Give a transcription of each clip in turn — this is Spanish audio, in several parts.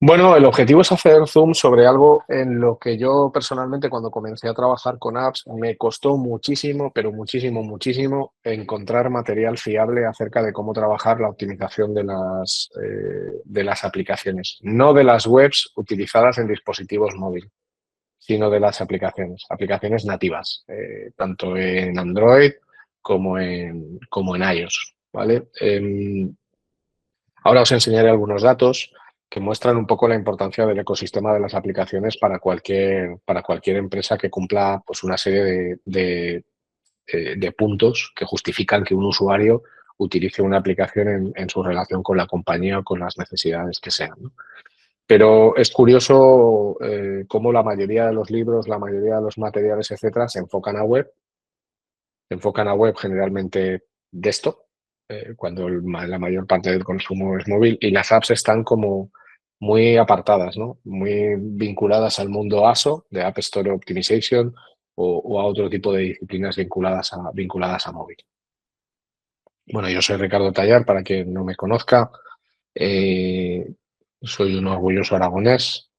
Bueno, el objetivo es hacer zoom sobre algo en lo que yo personalmente cuando comencé a trabajar con apps me costó muchísimo, pero muchísimo, muchísimo encontrar material fiable acerca de cómo trabajar la optimización de las aplicaciones, no de las webs utilizadas en dispositivos móviles, sino de las aplicaciones nativas, tanto en Android como en iOS, ¿vale? Ahora os enseñaré algunos datos que muestran un poco la importancia del ecosistema de las aplicaciones para cualquier empresa que cumpla pues, una serie de puntos que justifican que un usuario utilice una aplicación en su relación con la compañía o con las necesidades que sean, ¿no? Pero es curioso cómo la mayoría de los libros, la mayoría de los materiales, etcétera, se enfocan a web generalmente desktop, cuando la mayor parte del consumo es móvil, y las apps están como muy apartadas, ¿no? Muy vinculadas al mundo ASO, de App Store Optimization, o a otro tipo de disciplinas vinculadas a móvil. Bueno, yo soy Ricardo Tallar, para quien no me conozca. Eh, Soy un orgulloso aragonés.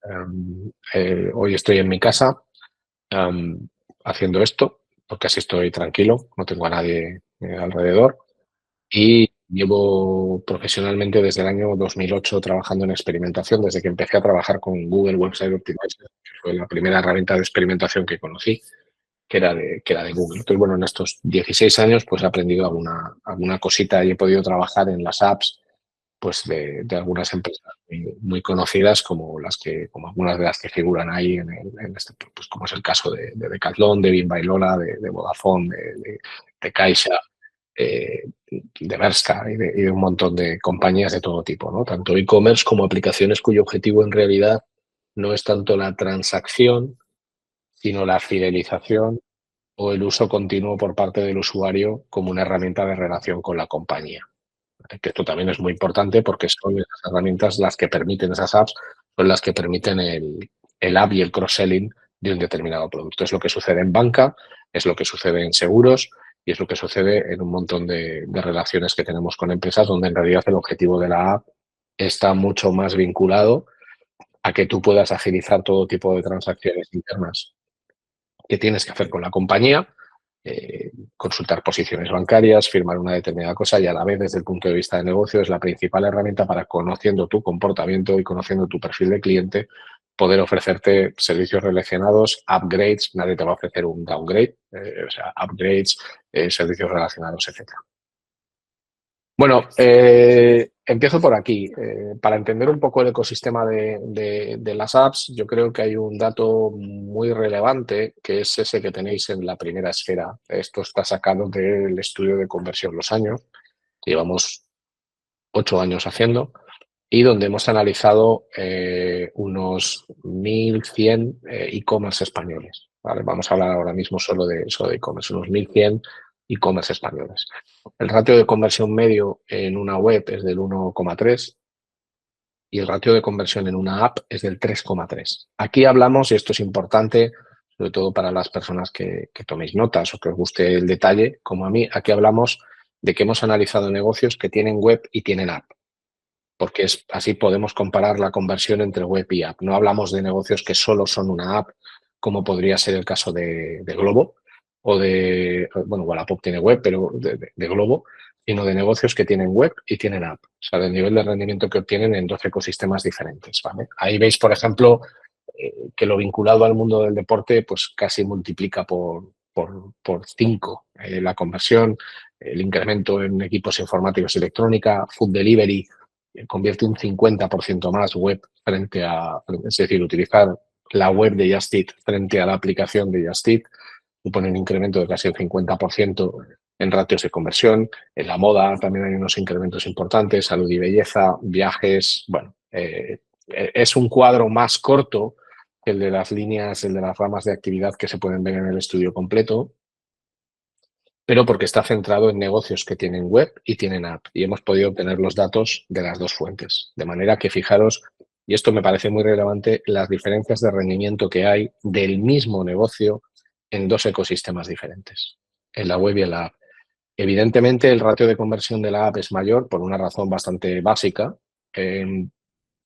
Hoy estoy en mi casa am, haciendo esto, porque así estoy tranquilo, no tengo a nadie alrededor. Y llevo profesionalmente desde el año 2008 trabajando en experimentación, desde que empecé a trabajar con Google Website Optimizer, que fue la primera herramienta de experimentación que conocí, que era de Google. Entonces, bueno, en estos 16 años pues he aprendido alguna cosita y he podido trabajar en las apps pues de algunas empresas muy conocidas como algunas de las que figuran ahí en este, pues como es el caso de Decathlon, de Bimba y Lola, de Vodafone, de Caixa, de Bershka y de un montón de compañías de todo tipo, ¿no? Tanto e-commerce como aplicaciones cuyo objetivo en realidad no es tanto la transacción, sino la fidelización o el uso continuo por parte del usuario como una herramienta de relación con la compañía. Que esto también es muy importante porque son esas herramientas las que permiten, esas apps, son las que permiten el app y el cross-selling de un determinado producto. Es lo que sucede en banca, es lo que sucede en seguros y es lo que sucede en un montón de relaciones que tenemos con empresas donde en realidad el objetivo de la app está mucho más vinculado a que tú puedas agilizar todo tipo de transacciones internas que tienes que hacer con la compañía, consultar posiciones bancarias, firmar una determinada cosa y a la vez desde el punto de vista de negocio es la principal herramienta para, conociendo tu comportamiento y conociendo tu perfil de cliente, poder ofrecerte servicios relacionados, upgrades. Nadie te va a ofrecer un downgrade, o sea, upgrades, servicios relacionados, etcétera. Bueno, empiezo por aquí. Para entender un poco el ecosistema de las apps, yo creo que hay un dato muy relevante, que es ese que tenéis en la primera esfera. Esto está sacado del estudio de conversión Los Años, que llevamos 8 años haciendo, y donde hemos analizado unos 1.100 e-commerce españoles, ¿vale? Vamos a hablar ahora mismo solo de e-commerce, unos 1.100 e-commerce españoles. El ratio de conversión medio en una web es del 1,3 y el ratio de conversión en una app es del 3,3. Aquí hablamos, y esto es importante, sobre todo para las personas que toméis notas o que os guste el detalle, como a mí, aquí hablamos de que hemos analizado negocios que tienen web y tienen app, porque así podemos comparar la conversión entre web y app. No hablamos de negocios que solo son una app, como podría ser el caso de Globo, bueno, Wallapop tiene web, pero de Globo, sino de negocios que tienen web y tienen app. O sea, del nivel de rendimiento que obtienen en 12 ecosistemas diferentes, ¿vale? Ahí veis, por ejemplo, que lo vinculado al mundo del deporte, pues casi multiplica por 5 la conversión, el incremento en equipos informáticos y electrónica, food delivery, convierte un 50% más web es decir, utilizar la web de Just Eat frente a la aplicación de Just Eat supone un incremento de casi el 50% en ratios de conversión. En la moda también hay unos incrementos importantes, salud y belleza, viajes. Bueno, es un cuadro más corto que el de las líneas, el de las ramas de actividad que se pueden ver en el estudio completo, pero porque está centrado en negocios que tienen web y tienen app. Y hemos podido obtener los datos de las dos fuentes. De manera que fijaros, y esto me parece muy relevante, las diferencias de rendimiento que hay del mismo negocio en dos ecosistemas diferentes, en la web y en la app. Evidentemente, el ratio de conversión de la app es mayor por una razón bastante básica.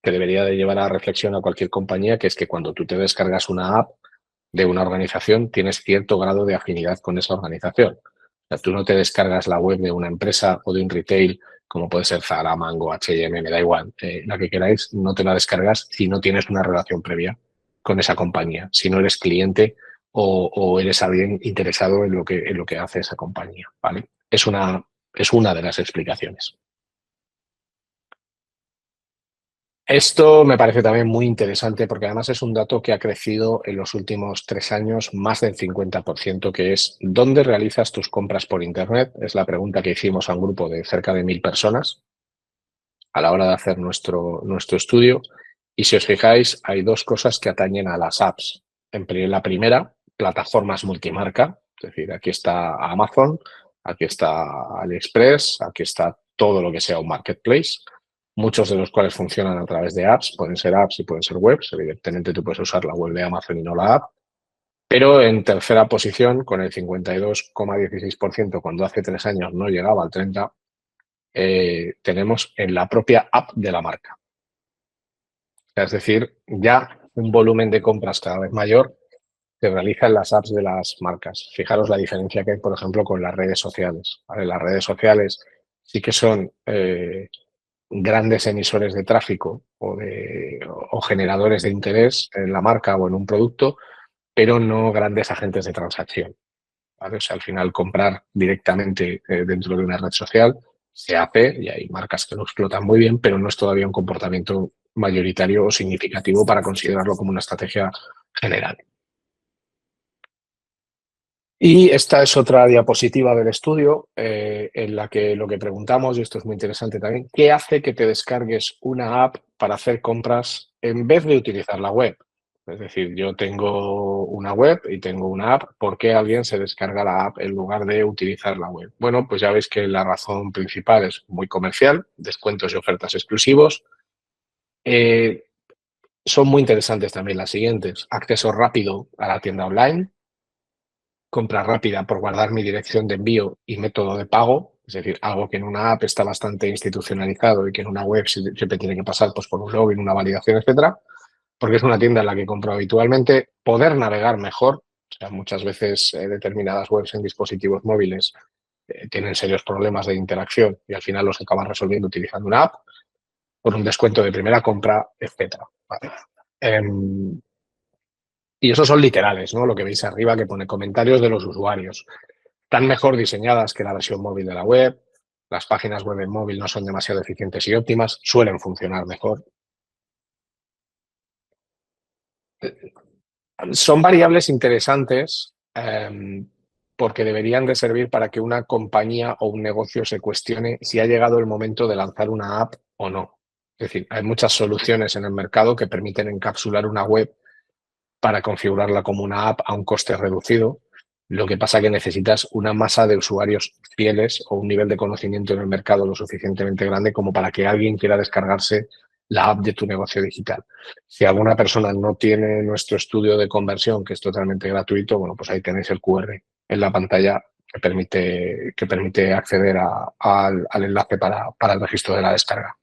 que debería de llevar a reflexión a cualquier compañía, que es que cuando tú te descargas una app de una organización, tienes cierto grado de afinidad con esa organización. O sea, tú no te descargas la web de una empresa o de un retail, como puede ser Zara, Mango, H&M, me da igual, la que queráis, no te la descargas si no tienes una relación previa con esa compañía, si no eres cliente o eres alguien interesado en lo que hace esa compañía, ¿vale? Es una de las explicaciones. Esto me parece también muy interesante porque además es un dato que ha crecido en los últimos 3 años más del 50%, que es ¿dónde realizas tus compras por Internet? Es la pregunta que hicimos a un grupo de cerca de 1.000 personas a la hora de hacer nuestro estudio. Y si os fijáis, hay dos cosas que atañen a las apps. La primera, plataformas multimarca, es decir, aquí está Amazon, aquí está AliExpress, aquí está todo lo que sea un marketplace, muchos de los cuales funcionan a través de apps, pueden ser apps y pueden ser webs, evidentemente tú puedes usar la web de Amazon y no la app, pero en tercera posición, con el 52,16%, cuando hace 3 años no llegaba al 30%, tenemos en la propia app de la marca. Es decir, ya un volumen de compras cada vez mayor se realiza en las apps de las marcas. Fijaros la diferencia que hay, por ejemplo, con las redes sociales. ¿Vale? Las redes sociales sí que son grandes emisores de tráfico o generadores de interés en la marca o en un producto, pero no grandes agentes de transacción. ¿Vale? O sea, al final comprar directamente dentro de una red social se hace y hay marcas que lo explotan muy bien, pero no es todavía un comportamiento mayoritario o significativo para considerarlo como una estrategia general. Y esta es otra diapositiva del estudio en la que lo que preguntamos, y esto es muy interesante también, ¿qué hace que te descargues una app para hacer compras en vez de utilizar la web? Es decir, yo tengo una web y tengo una app, ¿por qué alguien se descarga la app en lugar de utilizar la web? Bueno, pues ya veis que la razón principal es muy comercial, descuentos y ofertas exclusivos. Son muy interesantes también las siguientes, acceso rápido a la tienda online, compra rápida por guardar mi dirección de envío y método de pago, es decir, algo que en una app está bastante institucionalizado y que en una web siempre tiene que pasar pues, por un login, una validación, etcétera, porque es una tienda en la que compro habitualmente, poder navegar mejor, o sea, muchas veces determinadas webs en dispositivos móviles tienen serios problemas de interacción y al final los acabas resolviendo utilizando una app, por un descuento de primera compra, etcétera. ¿Vale? Y esos son literales, ¿no? Lo que veis arriba que pone comentarios de los usuarios. Están mejor diseñadas que la versión móvil de la web. Las páginas web en móvil no son demasiado eficientes y óptimas, suelen funcionar mejor. Son variables interesantes porque deberían de servir para que una compañía o un negocio se cuestione si ha llegado el momento de lanzar una app o no. Es decir, hay muchas soluciones en el mercado que permiten encapsular una web para configurarla como una app a un coste reducido. Lo que pasa es que necesitas una masa de usuarios fieles o un nivel de conocimiento en el mercado lo suficientemente grande como para que alguien quiera descargarse la app de tu negocio digital. Si alguna persona no tiene nuestro estudio de conversión, que es totalmente gratuito, bueno, pues ahí tenéis el QR en la pantalla que permite acceder al enlace para el registro de la descarga.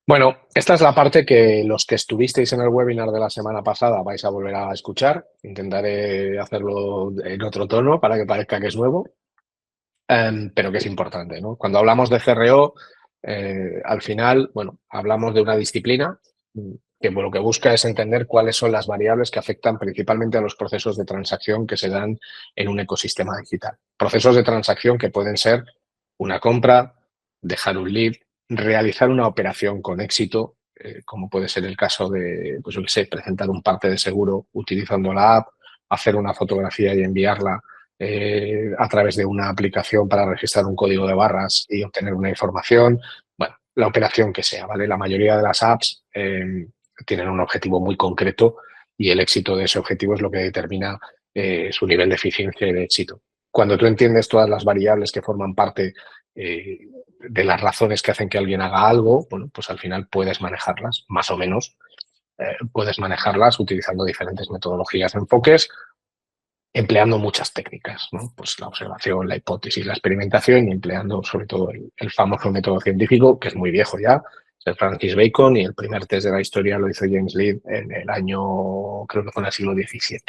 Bueno, esta es la parte que los que estuvisteis en el webinar de la semana pasada vais a volver a escuchar. Intentaré hacerlo en otro tono para que parezca que es nuevo, pero que es importante, ¿no? Cuando hablamos de CRO, al final, bueno, hablamos de una disciplina que lo que busca es entender cuáles son las variables que afectan principalmente a los procesos de transacción que se dan en un ecosistema digital. Procesos de transacción que pueden ser una compra, dejar un lead, realizar una operación con éxito, como puede ser el caso de, pues yo qué sé, presentar un parte de seguro utilizando la app, hacer una fotografía y enviarla a través de una aplicación para registrar un código de barras y obtener una información. Bueno, la operación que sea, ¿vale? La mayoría de las apps tienen un objetivo muy concreto y el éxito de ese objetivo es lo que determina su nivel de eficiencia y de éxito. Cuando tú entiendes todas las variables que forman parte de las razones que hacen que alguien haga algo, bueno, pues al final puedes manejarlas, más o menos, puedes manejarlas utilizando diferentes metodologías, enfoques empleando muchas técnicas, ¿no? Pues la observación, la hipótesis, la experimentación y empleando sobre todo el famoso método científico, que es muy viejo ya, es el Francis Bacon, y el primer test de la historia lo hizo James Litt en el año, creo que fue en el siglo XVII.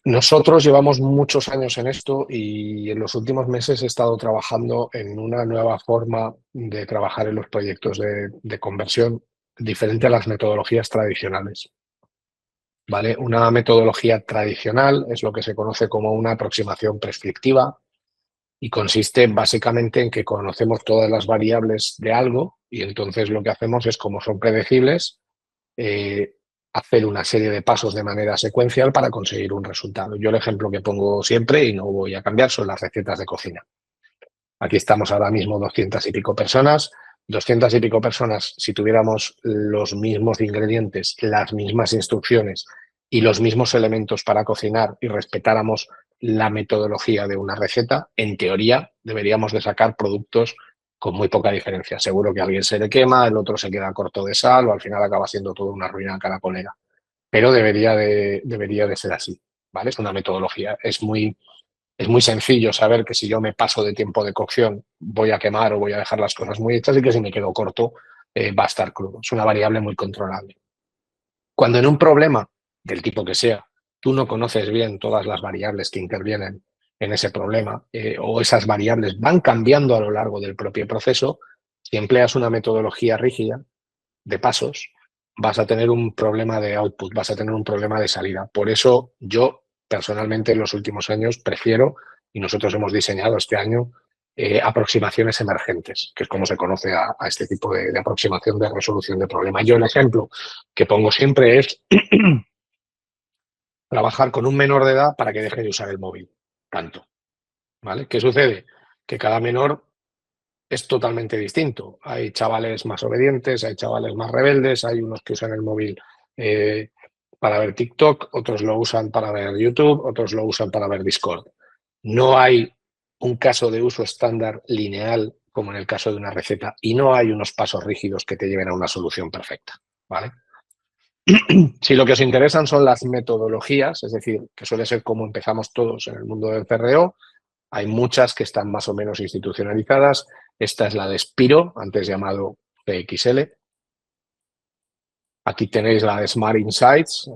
Nosotros llevamos muchos años en esto y en los últimos meses he estado trabajando en una nueva forma de trabajar en los proyectos de conversión diferente a las metodologías tradicionales. ¿Vale? Una metodología tradicional es lo que se conoce como una aproximación prescriptiva y consiste básicamente en que conocemos todas las variables de algo y entonces lo que hacemos es, como son predecibles, eh, hacer una serie de pasos de manera secuencial para conseguir un resultado. Yo el ejemplo que pongo siempre, y no voy a cambiar, son las recetas de cocina. Aquí estamos ahora mismo 200 y pico personas. 200 y pico personas, si tuviéramos los mismos ingredientes, las mismas instrucciones y los mismos elementos para cocinar y respetáramos la metodología de una receta, en teoría deberíamos de sacar productos con muy poca diferencia. Seguro que a alguien se le quema, el otro se queda corto de sal o al final acaba siendo todo una ruina caracolera. Pero debería de ser así, ¿vale? Es una metodología, es muy sencillo saber que si yo me paso de tiempo de cocción voy a quemar o voy a dejar las cosas muy hechas y que si me quedo corto va a estar crudo. Es una variable muy controlable. Cuando en un problema, del tipo que sea, tú no conoces bien todas las variables que intervienen en ese problema o esas variables van cambiando a lo largo del propio proceso, si empleas una metodología rígida de pasos, vas a tener un problema de output, vas a tener un problema de salida. Por eso yo personalmente en los últimos años prefiero, y nosotros hemos diseñado este año, aproximaciones emergentes, que es como se conoce a este tipo de aproximación de resolución de problemas. Yo el ejemplo que pongo siempre es trabajar con un menor de edad para que deje de usar el móvil tanto. ¿Vale? ¿Qué sucede? Que cada menor es totalmente distinto. Hay chavales más obedientes, hay chavales más rebeldes, hay unos que usan el móvil eh, para ver TikTok, otros lo usan para ver YouTube, otros lo usan para ver Discord. No hay un caso de uso estándar lineal como en el caso de una receta y no hay unos pasos rígidos que te lleven a una solución perfecta. ¿Vale? Si lo que os interesan son las metodologías, es decir, que suele ser como empezamos todos en el mundo del CRO, hay muchas que están más o menos institucionalizadas. Esta es la de Spiro, antes llamado PXL. Aquí tenéis la de Smart Insights,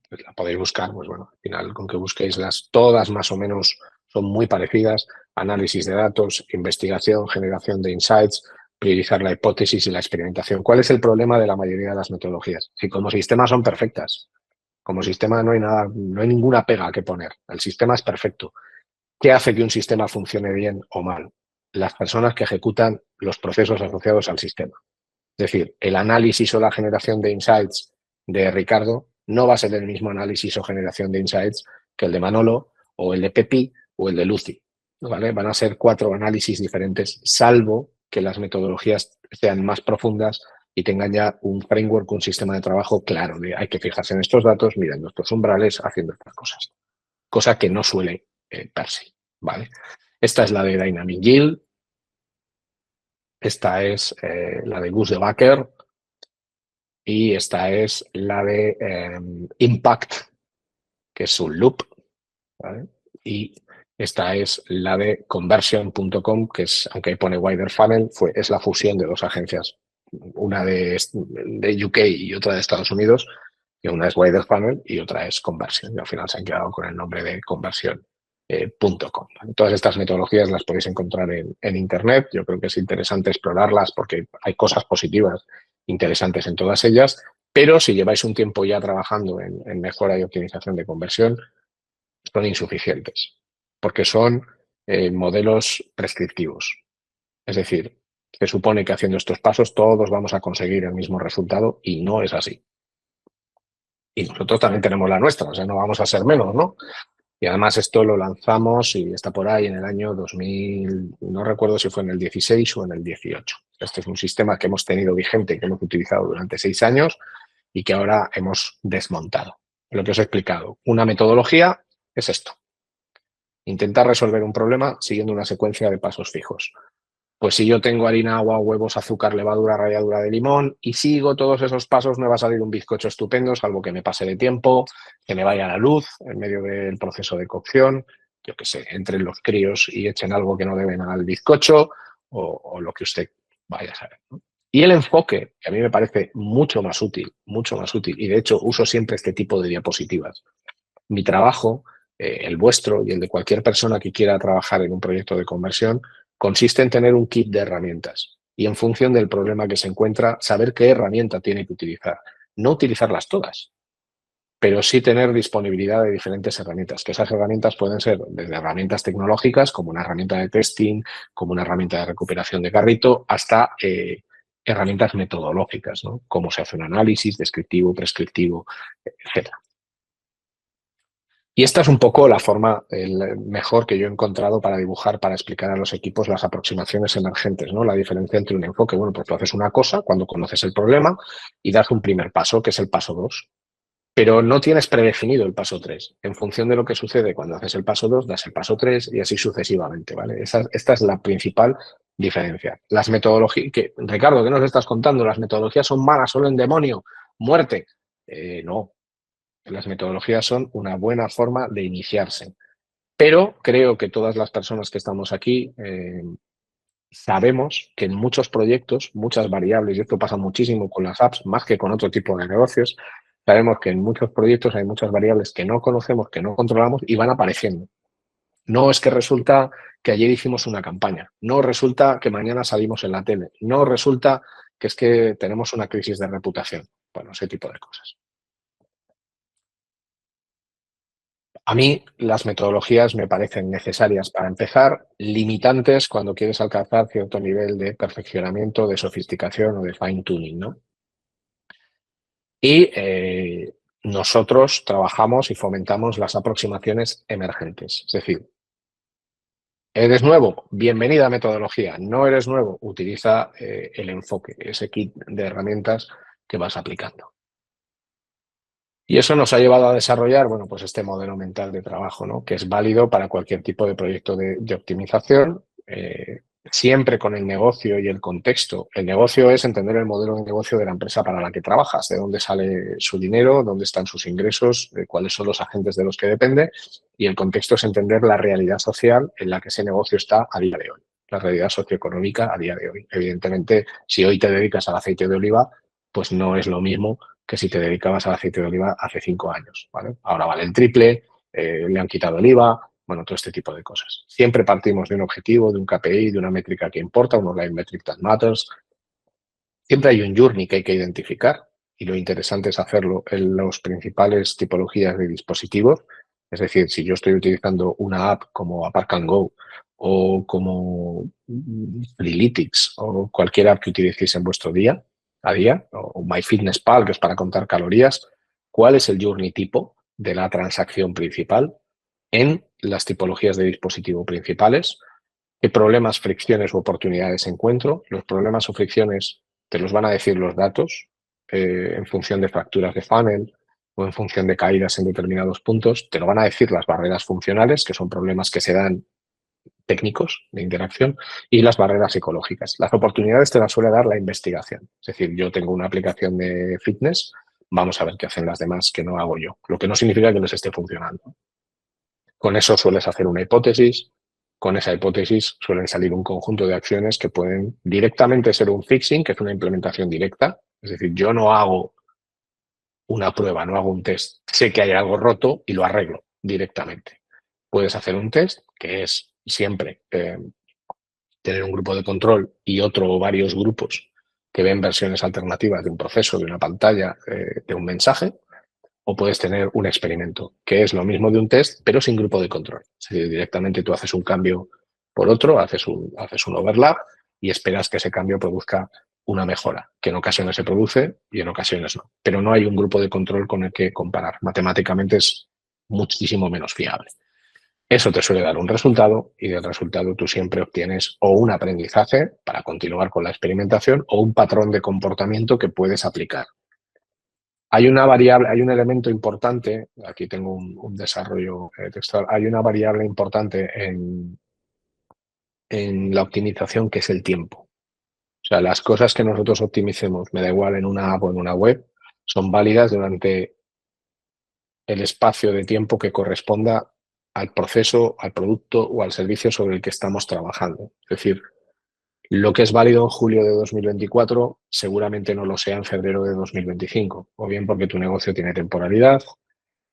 pues la podéis buscar, pues bueno, al final con que busquéis todas más o menos son muy parecidas. Análisis de datos, investigación, generación de insights, priorizar la hipótesis y la experimentación. ¿Cuál es el problema de la mayoría de las metodologías? Si como sistema son perfectas, como sistema no hay nada, no hay ninguna pega que poner. El sistema es perfecto. ¿Qué hace que un sistema funcione bien o mal? Las personas que ejecutan los procesos asociados al sistema. Es decir, el análisis o la generación de insights de Ricardo no va a ser el mismo análisis o generación de insights que el de Manolo o el de Pepi o el de Lucy. ¿Vale? Van a ser 4 análisis diferentes, salvo que las metodologías sean más profundas y tengan ya un framework, un sistema de trabajo claro de hay que fijarse en estos datos, mirando estos umbrales, haciendo estas cosas. Cosa que no suele darse. ¿Vale? Esta es la de Dynamic Yield. Esta es la de Gus de Baker. Y esta es la de Impact, que es un loop. ¿Vale? Y esta es la de Conversion.com, que es, aunque pone Wider Funnel, es la fusión de 2 agencias. Una de UK y otra de Estados Unidos. Y una es Wider Funnel y otra es Conversion. Y al final se han quedado con el nombre de Conversion.com. Todas estas metodologías las podéis encontrar en Internet. Yo creo que es interesante explorarlas porque hay cosas positivas interesantes en todas ellas, pero si lleváis un tiempo ya trabajando en mejora y optimización de conversión, son insuficientes, porque son modelos prescriptivos. Es decir, se supone que haciendo estos pasos todos vamos a conseguir el mismo resultado y no es así. Y nosotros también tenemos la nuestra, o sea, no vamos a ser menos, ¿no? Y además esto lo lanzamos y está por ahí en el año 2000, no recuerdo si fue en el 16 o en el 18. Este es un sistema que hemos tenido vigente, que hemos utilizado durante 6 años y que ahora hemos desmontado. Lo que os he explicado, una metodología es esto. Intentar resolver un problema siguiendo una secuencia de pasos fijos. Pues si yo tengo harina, agua, huevos, azúcar, levadura, ralladura de limón y sigo todos esos pasos, me va a salir un bizcocho estupendo, salvo que me pase de tiempo, que me vaya la luz en medio del proceso de cocción, yo qué sé, entren los críos y echen algo que no deben al bizcocho o lo que usted vaya a saber, ¿no? Y el enfoque, que a mí me parece mucho más útil, y de hecho uso siempre este tipo de diapositivas. Mi trabajo, el vuestro y el de cualquier persona que quiera trabajar en un proyecto de conversión, consiste en tener un kit de herramientas y en función del problema que se encuentra, saber qué herramienta tiene que utilizar. No utilizarlas todas, pero sí tener disponibilidad de diferentes herramientas, que esas herramientas pueden ser desde herramientas tecnológicas, como una herramienta de testing, como una herramienta de recuperación de carrito, hasta herramientas metodológicas, ¿no? Cómo se hace un análisis descriptivo, prescriptivo, etc. Y esta es un poco la forma mejor que yo he encontrado para dibujar, para explicar a los equipos las aproximaciones emergentes, ¿no? La diferencia entre un enfoque, bueno, pues tú haces una cosa cuando conoces el problema y das un primer paso, que es el paso 2, pero no tienes predefinido el paso 3. En función de lo que sucede cuando haces el paso 2, das el paso 3 y así sucesivamente, ¿vale? Esta es la principal diferencia. Las metodologías, Ricardo, ¿qué nos estás contando? ¿Las metodologías son malas, solo en demonio, muerte? No, las metodologías son una buena forma de iniciarse, pero creo que todas las personas que estamos aquí sabemos que en muchos proyectos, muchas variables, y esto pasa muchísimo con las apps, más que con otro tipo de negocios, sabemos que en muchos proyectos hay muchas variables que no conocemos, que no controlamos y van apareciendo. No es que resulta que ayer hicimos una campaña, no resulta que mañana salimos en la tele, no resulta que es que tenemos una crisis de reputación. Bueno, ese tipo de cosas. A mí las metodologías me parecen necesarias para empezar, limitantes cuando quieres alcanzar cierto nivel de perfeccionamiento, de sofisticación o de fine tuning, ¿no? Y nosotros trabajamos y fomentamos las aproximaciones emergentes. Es decir, ¿eres nuevo? Bienvenida a metodología. ¿No eres nuevo? Utiliza el enfoque, ese kit de herramientas que vas aplicando. Y eso nos ha llevado a desarrollar, bueno, pues este modelo mental de trabajo, ¿no? Que es válido para cualquier tipo de proyecto de optimización, siempre con el negocio y el contexto. El negocio es entender el modelo de negocio de la empresa para la que trabajas, de dónde sale su dinero, dónde están sus ingresos, cuáles son los agentes de los que depende, y el contexto es entender la realidad social en la que ese negocio está a día de hoy, la realidad socioeconómica a día de hoy. Evidentemente, si hoy te dedicas al aceite de oliva, pues no es lo mismo que si te dedicabas al aceite de oliva hace 5 años, ¿vale? Ahora vale el triple, le han quitado el IVA, bueno, todo este tipo de cosas. Siempre partimos de un objetivo, de un KPI, de una métrica que importa, un online metric that matters. Siempre hay un journey que hay que identificar y lo interesante es hacerlo en las principales tipologías de dispositivos. Es decir, si yo estoy utilizando una app como Apark and Go o como Freeletics o cualquier app que utilicéis en vuestro día a día, o MyFitnessPal, que es para contar calorías, ¿cuál es el journey tipo de la transacción principal en las tipologías de dispositivo principales? ¿Qué problemas, fricciones u oportunidades encuentro? Los problemas o fricciones te los van a decir los datos en función de fracturas de funnel o en función de caídas en determinados puntos. Te lo van a decir las barreras funcionales, que son problemas que se dan técnicos de interacción, y las barreras psicológicas. Las oportunidades te las suele dar la investigación. Es decir, yo tengo una aplicación de fitness, vamos a ver qué hacen las demás que no hago yo, lo que no significa que les esté funcionando. Con eso sueles hacer una hipótesis. Con esa hipótesis suelen salir un conjunto de acciones que pueden directamente ser un fixing, que es una implementación directa. Es decir, yo no hago una prueba, no hago un test. Sé que hay algo roto y lo arreglo directamente. Puedes hacer un test, que es siempre tener un grupo de control y otro o varios grupos que ven versiones alternativas de un proceso, de una pantalla, de un mensaje, o puedes tener un experimento, que es lo mismo de un test, pero sin grupo de control. Es decir, directamente tú haces un cambio por otro, haces un overlap y esperas que ese cambio produzca una mejora, que en ocasiones se produce y en ocasiones no. Pero no hay un grupo de control con el que comparar. Matemáticamente es muchísimo menos fiable. Eso te suele dar un resultado y del resultado tú siempre obtienes o un aprendizaje para continuar con la experimentación o un patrón de comportamiento que puedes aplicar. Hay una variable, hay un elemento importante, aquí tengo un desarrollo textual, hay una variable importante en la optimización, que es el tiempo. O sea, las cosas que nosotros optimicemos, me da igual en una app o en una web, son válidas durante el espacio de tiempo que corresponda al proceso, al producto o al servicio sobre el que estamos trabajando. Es decir, lo que es válido en julio de 2024 seguramente no lo sea en febrero de 2025, o bien porque tu negocio tiene temporalidad,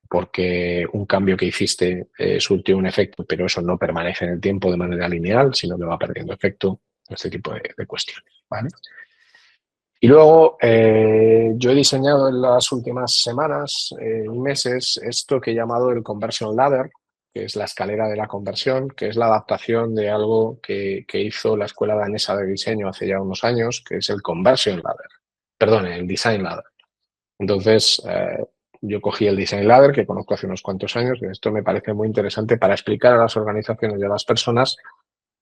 porque un cambio que hiciste surtió un efecto, pero eso no permanece en el tiempo de manera lineal, sino que va perdiendo efecto, este tipo de cuestiones. ¿Vale? Y luego yo he diseñado en las últimas semanas y meses esto que he llamado el Conversion Ladder, que es la escalera de la conversión, que es la adaptación de algo que hizo la Escuela Danesa de Diseño hace ya unos años, que es el Conversion Ladder, perdón, el Design Ladder. Entonces, yo cogí el Design Ladder, que conozco hace unos cuantos años, y esto me parece muy interesante para explicar a las organizaciones y a las personas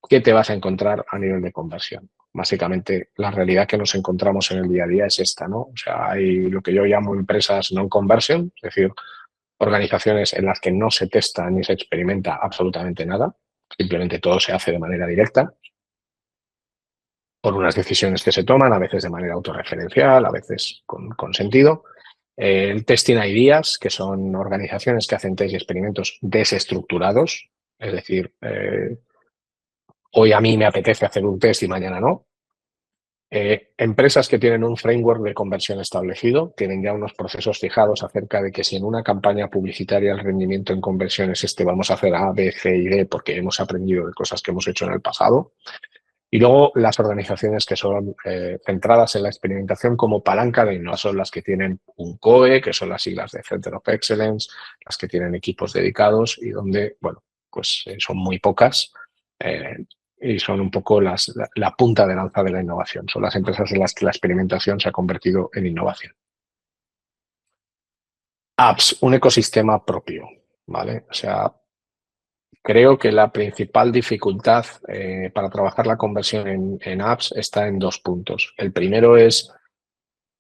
qué te vas a encontrar a nivel de conversión. Básicamente, la realidad que nos encontramos en el día a día es esta, ¿no? O sea, hay lo que yo llamo empresas non-conversion, es decir, organizaciones en las que no se testa ni se experimenta absolutamente nada, simplemente todo se hace de manera directa, por unas decisiones que se toman, a veces de manera autorreferencial, a veces con sentido. El testing ideas, que son organizaciones que hacen test y experimentos desestructurados, es decir, hoy a mí me apetece hacer un test y mañana no. Empresas que tienen un framework de conversión establecido, tienen ya unos procesos fijados acerca de que si en una campaña publicitaria el rendimiento en conversión es este, vamos a hacer A, B, C y D porque hemos aprendido de cosas que hemos hecho en el pasado. Y luego las organizaciones que son centradas en la experimentación como palanca de innovación, son las que tienen un COE, que son las siglas de Center of Excellence, las que tienen equipos dedicados y donde, bueno, pues son muy pocas y son un poco la punta de lanza de la innovación. Son las empresas en las que la experimentación se ha convertido en innovación. Apps, un ecosistema propio, ¿vale? O sea, creo que la principal dificultad para trabajar la conversión en apps está en dos puntos. El primero es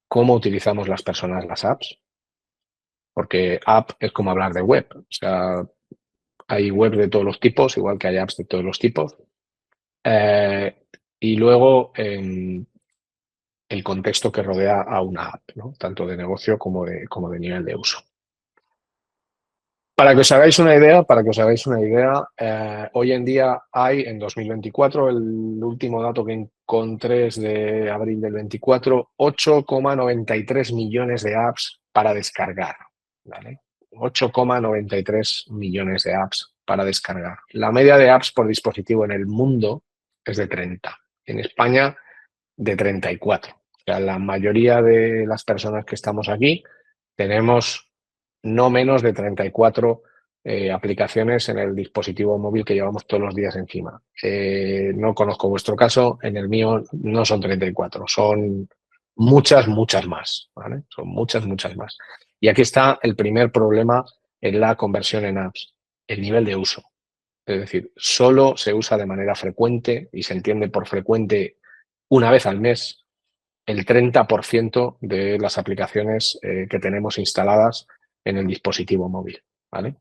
cómo utilizamos las personas las apps, porque app es como hablar de web. O sea, hay web de todos los tipos, igual que hay apps de todos los tipos. Y luego el contexto que rodea a una app, ¿no? Tanto de negocio como de nivel de uso. Para que os hagáis una idea, hoy en día hay en 2024, el último dato que encontré es de abril del 24, 8,93 millones de apps para descargar, ¿vale? 8,93 millones de apps para descargar. La media de apps por dispositivo en el mundo es de 30. En España, de 34. O sea, la mayoría de las personas que estamos aquí tenemos no menos de 34 aplicaciones en el dispositivo móvil que llevamos todos los días encima. No conozco vuestro caso, en el mío no son 34, son muchas, muchas más, ¿vale? Son muchas, muchas más. Y aquí está el primer problema en la conversión en apps, el nivel de uso. Es decir, solo se usa de manera frecuente y se entiende por frecuente una vez al mes el 30% de las aplicaciones que tenemos instaladas en el dispositivo móvil, ¿vale?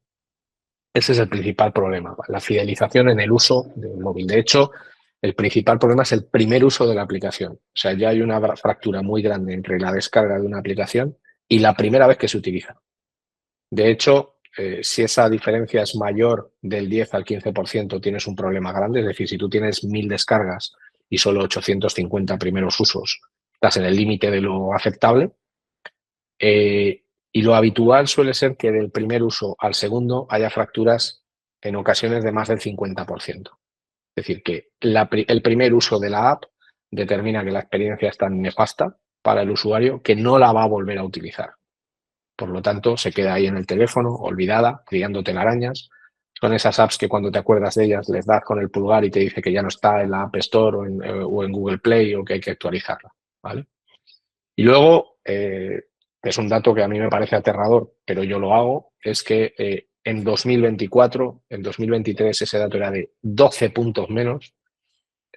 Ese es el principal problema, la fidelización en el uso del móvil. De hecho, el principal problema es el primer uso de la aplicación. O sea, ya hay una fractura muy grande entre la descarga de una aplicación y la primera vez que se utiliza. De hecho, si esa diferencia es mayor del 10 al 15%, tienes un problema grande. Es decir, si tú tienes 1000 descargas y solo 850 primeros usos, estás en el límite de lo aceptable. Y lo habitual suele ser que del primer uso al segundo haya fracturas en ocasiones de más del 50%. Es decir, que el primer uso de la app determina que la experiencia es tan nefasta para el usuario que no la va a volver a utilizar. Por lo tanto, se queda ahí en el teléfono, olvidada, criando telarañas. Son esas apps que cuando te acuerdas de ellas les das con el pulgar y te dice que ya no está en la App Store o en Google Play o que hay que actualizarla, ¿vale? Y luego, es un dato que a mí me parece aterrador, pero yo lo hago, es que en 2024, en 2023 ese dato era de 12 puntos menos.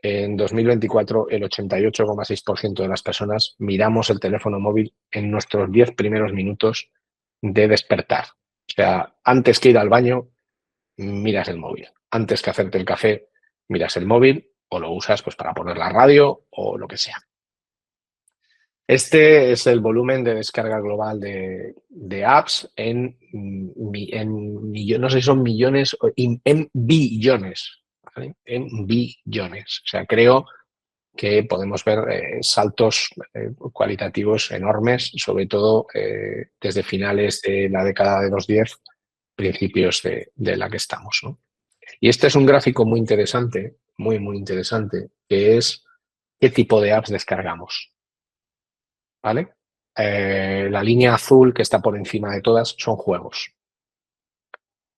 En 2024 el 88,6% de las personas miramos el teléfono móvil en nuestros 10 primeros minutos de despertar. O sea, antes que ir al baño, miras el móvil. Antes que hacerte el café, miras el móvil o lo usas pues para poner la radio o lo que sea. Este es el volumen de descarga global de apps no sé si son millones o en billones, ¿vale? En billones. O sea, creo que podemos ver saltos cualitativos enormes, sobre todo desde finales de la década de los 10, principios de la que estamos, ¿no? Y este es un gráfico muy interesante, muy interesante, que es qué tipo de apps descargamos, ¿vale? La línea azul que está por encima de todas son juegos.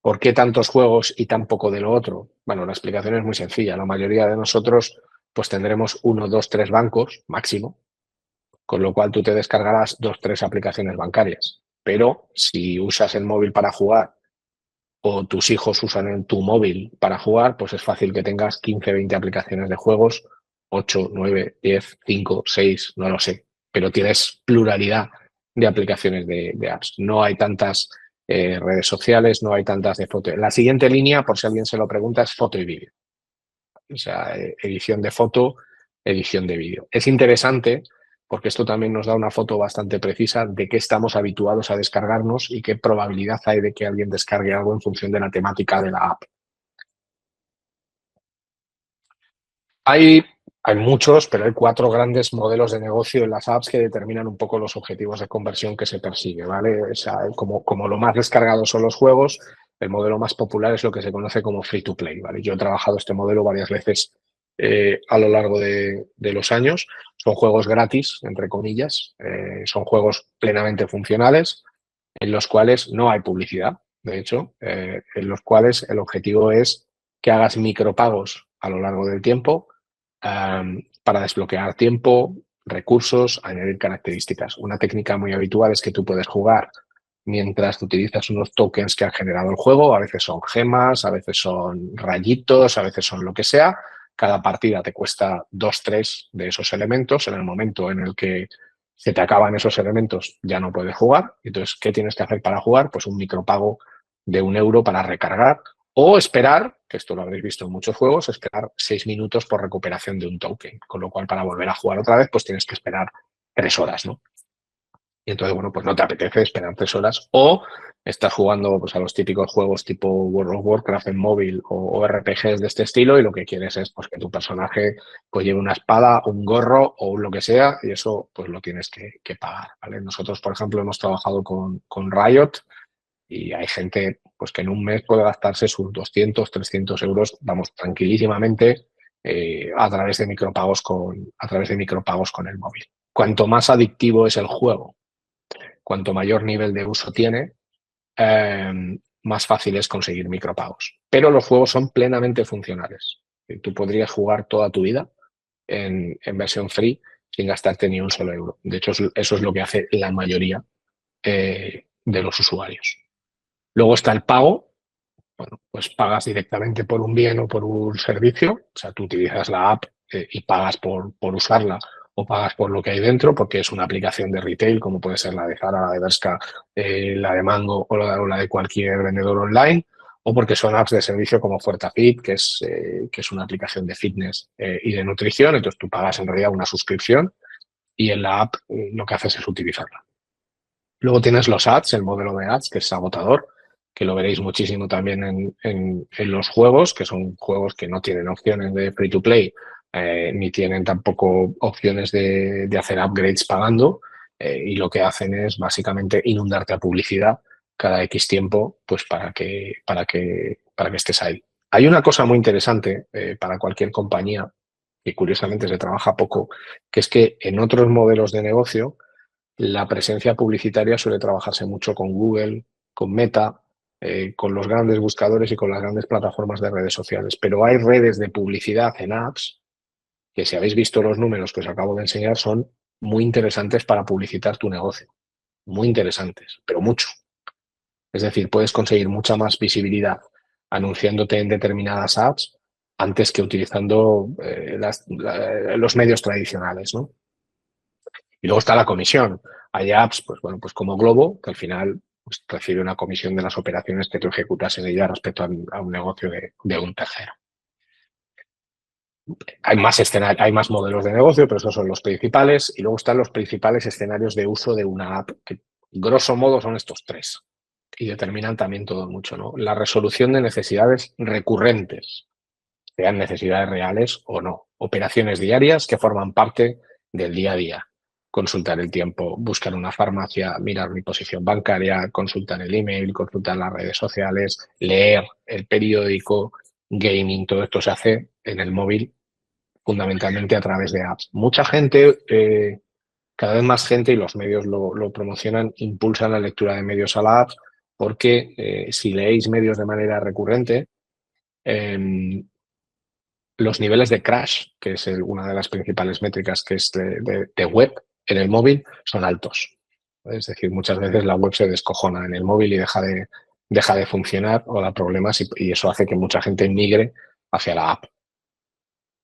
¿Por qué tantos juegos y tan poco de lo otro? Bueno, la explicación es muy sencilla. La mayoría de nosotros pues tendremos 1, 2, 3 bancos máximo, con lo cual tú te descargarás 2, 3 aplicaciones bancarias. Pero si usas el móvil para jugar o tus hijos usan tu móvil para jugar, pues es fácil que tengas 15, 20 aplicaciones de juegos, 8, 9, 10, 5, 6, no lo sé, pero tienes pluralidad de aplicaciones de apps. No hay tantas redes sociales, no hay tantas de foto. La siguiente línea, por si alguien se lo pregunta, es foto y vídeo. O sea, edición de foto, edición de vídeo. Es interesante porque esto también nos da una foto bastante precisa de qué estamos habituados a descargarnos y qué probabilidad hay de que alguien descargue algo en función de la temática de la app. Hay, hay muchos, pero hay 4 grandes modelos de negocio en las apps que determinan un poco los objetivos de conversión que se persigue, ¿vale? O sea, como lo más descargado son los juegos, el modelo más popular es lo que se conoce como free to play, ¿vale? Yo he trabajado este modelo varias veces a lo largo de los años. Son juegos gratis, entre comillas, son juegos plenamente funcionales en los cuales no hay publicidad, de hecho, en los cuales el objetivo es que hagas micropagos a lo largo del tiempo para desbloquear tiempo, recursos, añadir características. Una técnica muy habitual es que tú puedes jugar mientras utilizas unos tokens que han generado el juego. A veces son gemas, a veces son rayitos, a veces son lo que sea. Cada partida te cuesta 2, 3 de esos elementos. En el momento en el que se te acaban esos elementos ya no puedes jugar. Entonces, ¿qué tienes que hacer para jugar? Pues un micropago de 1 euro para recargar o esperar, que esto lo habréis visto en muchos juegos, esperar 6 minutos por recuperación de un token. Con lo cual, para volver a jugar otra vez, pues tienes que esperar 3 horas, ¿no? Y entonces, bueno, pues no te apetece esperar 3 horas o estás jugando pues, a los típicos juegos tipo World of Warcraft en móvil o RPGs de este estilo y lo que quieres es pues, que tu personaje pues, lleve una espada, un gorro o lo que sea y eso pues lo tienes que pagar, ¿vale? Nosotros, por ejemplo, hemos trabajado con Riot y hay gente pues, que en un mes puede gastarse sus 200, 300 euros, vamos, tranquilísimamente a través de micropagos con el móvil. Cuanto más adictivo es el juego, cuanto mayor nivel de uso tiene, más fácil es conseguir micropagos. Pero los juegos son plenamente funcionales. Tú podrías jugar toda tu vida en versión free sin gastarte ni un solo euro. De hecho, eso es lo que hace la mayoría de los usuarios. Luego está el pago. Bueno, pues pagas directamente por un bien o por un servicio. O sea, tú utilizas la app y pagas por usarla o pagas por lo que hay dentro, porque es una aplicación de retail, como puede ser la de Zara, la de Bershka, la de Mango o la de cualquier vendedor online, o porque son apps de servicio como Fuertafit, que es una aplicación de fitness y de nutrición. Entonces tú pagas en realidad una suscripción y en la app lo que haces es utilizarla. Luego tienes los ads, el modelo de ads, que es agotador, que lo veréis muchísimo también en los juegos, que son juegos que no tienen opciones de free to play, ni tienen tampoco opciones de hacer upgrades pagando, y lo que hacen es básicamente inundarte a publicidad cada X tiempo, pues para que estés ahí. Hay una cosa muy interesante para cualquier compañía, que curiosamente se trabaja poco, que es que en otros modelos de negocio, la presencia publicitaria suele trabajarse mucho con Google, con Meta, con los grandes buscadores y con las grandes plataformas de redes sociales. Pero hay redes de publicidad en apps que, si habéis visto los números que os acabo de enseñar, son muy interesantes para publicitar tu negocio. Muy interesantes, pero mucho. Es decir, puedes conseguir mucha más visibilidad anunciándote en determinadas apps antes que utilizando los medios tradicionales, ¿no? Y luego está la comisión. Hay apps, pues bueno, pues como Globo, que al final pues, recibe una comisión de las operaciones que tú ejecutas en ella respecto a un negocio de un tercero. hay más modelos de negocio, pero esos son los principales. Y luego están los principales escenarios de uso de una app, que grosso modo son estos tres. Y determinan también todo mucho, ¿no? La resolución de necesidades recurrentes, sean necesidades reales o no. Operaciones diarias que forman parte del día a día. Consultar el tiempo, buscar una farmacia, mirar mi posición bancaria, consultar el email, consultar las redes sociales, leer el periódico, gaming, todo esto se hace en el móvil fundamentalmente a través de apps. Mucha gente, cada vez más gente, y los medios lo promocionan, impulsan la lectura de medios a la app, porque si leéis medios de manera recurrente, los niveles de crash, que es una de las principales métricas que es de web en el móvil, son altos. Es decir, muchas veces la web se descojona en el móvil y deja de funcionar o da problemas y eso hace que mucha gente migre hacia la app.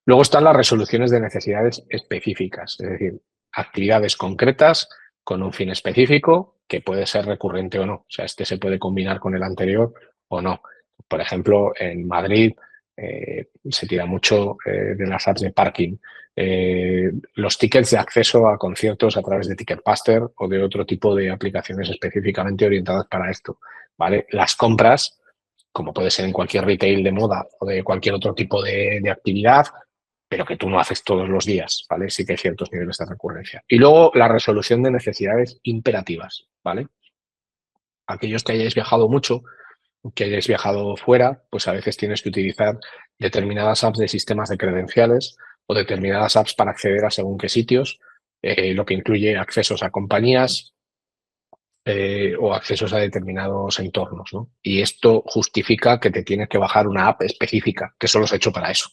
Luego están las resoluciones de necesidades específicas, es decir, actividades concretas con un fin específico que puede ser recurrente o no. O sea, este se puede combinar con el anterior o no. Por ejemplo, en Madrid se tira mucho de las apps de parking. Los tickets de acceso a conciertos a través de Ticketmaster o de otro tipo de aplicaciones específicamente orientadas para esto, ¿vale? Las compras, como puede ser en cualquier retail de moda o de cualquier otro tipo de actividad, pero que tú no haces todos los días, ¿vale? Sí que hay ciertos niveles de recurrencia. Y luego la resolución de necesidades imperativas, ¿vale? Aquellos que hayáis viajado mucho, que hayáis viajado fuera, pues a veces tienes que utilizar determinadas apps de sistemas de credenciales o determinadas apps para acceder a según qué sitios, lo que incluye accesos a compañías o accesos a determinados entornos, ¿no? Y esto justifica que te tienes que bajar una app específica, que solo se ha hecho para eso.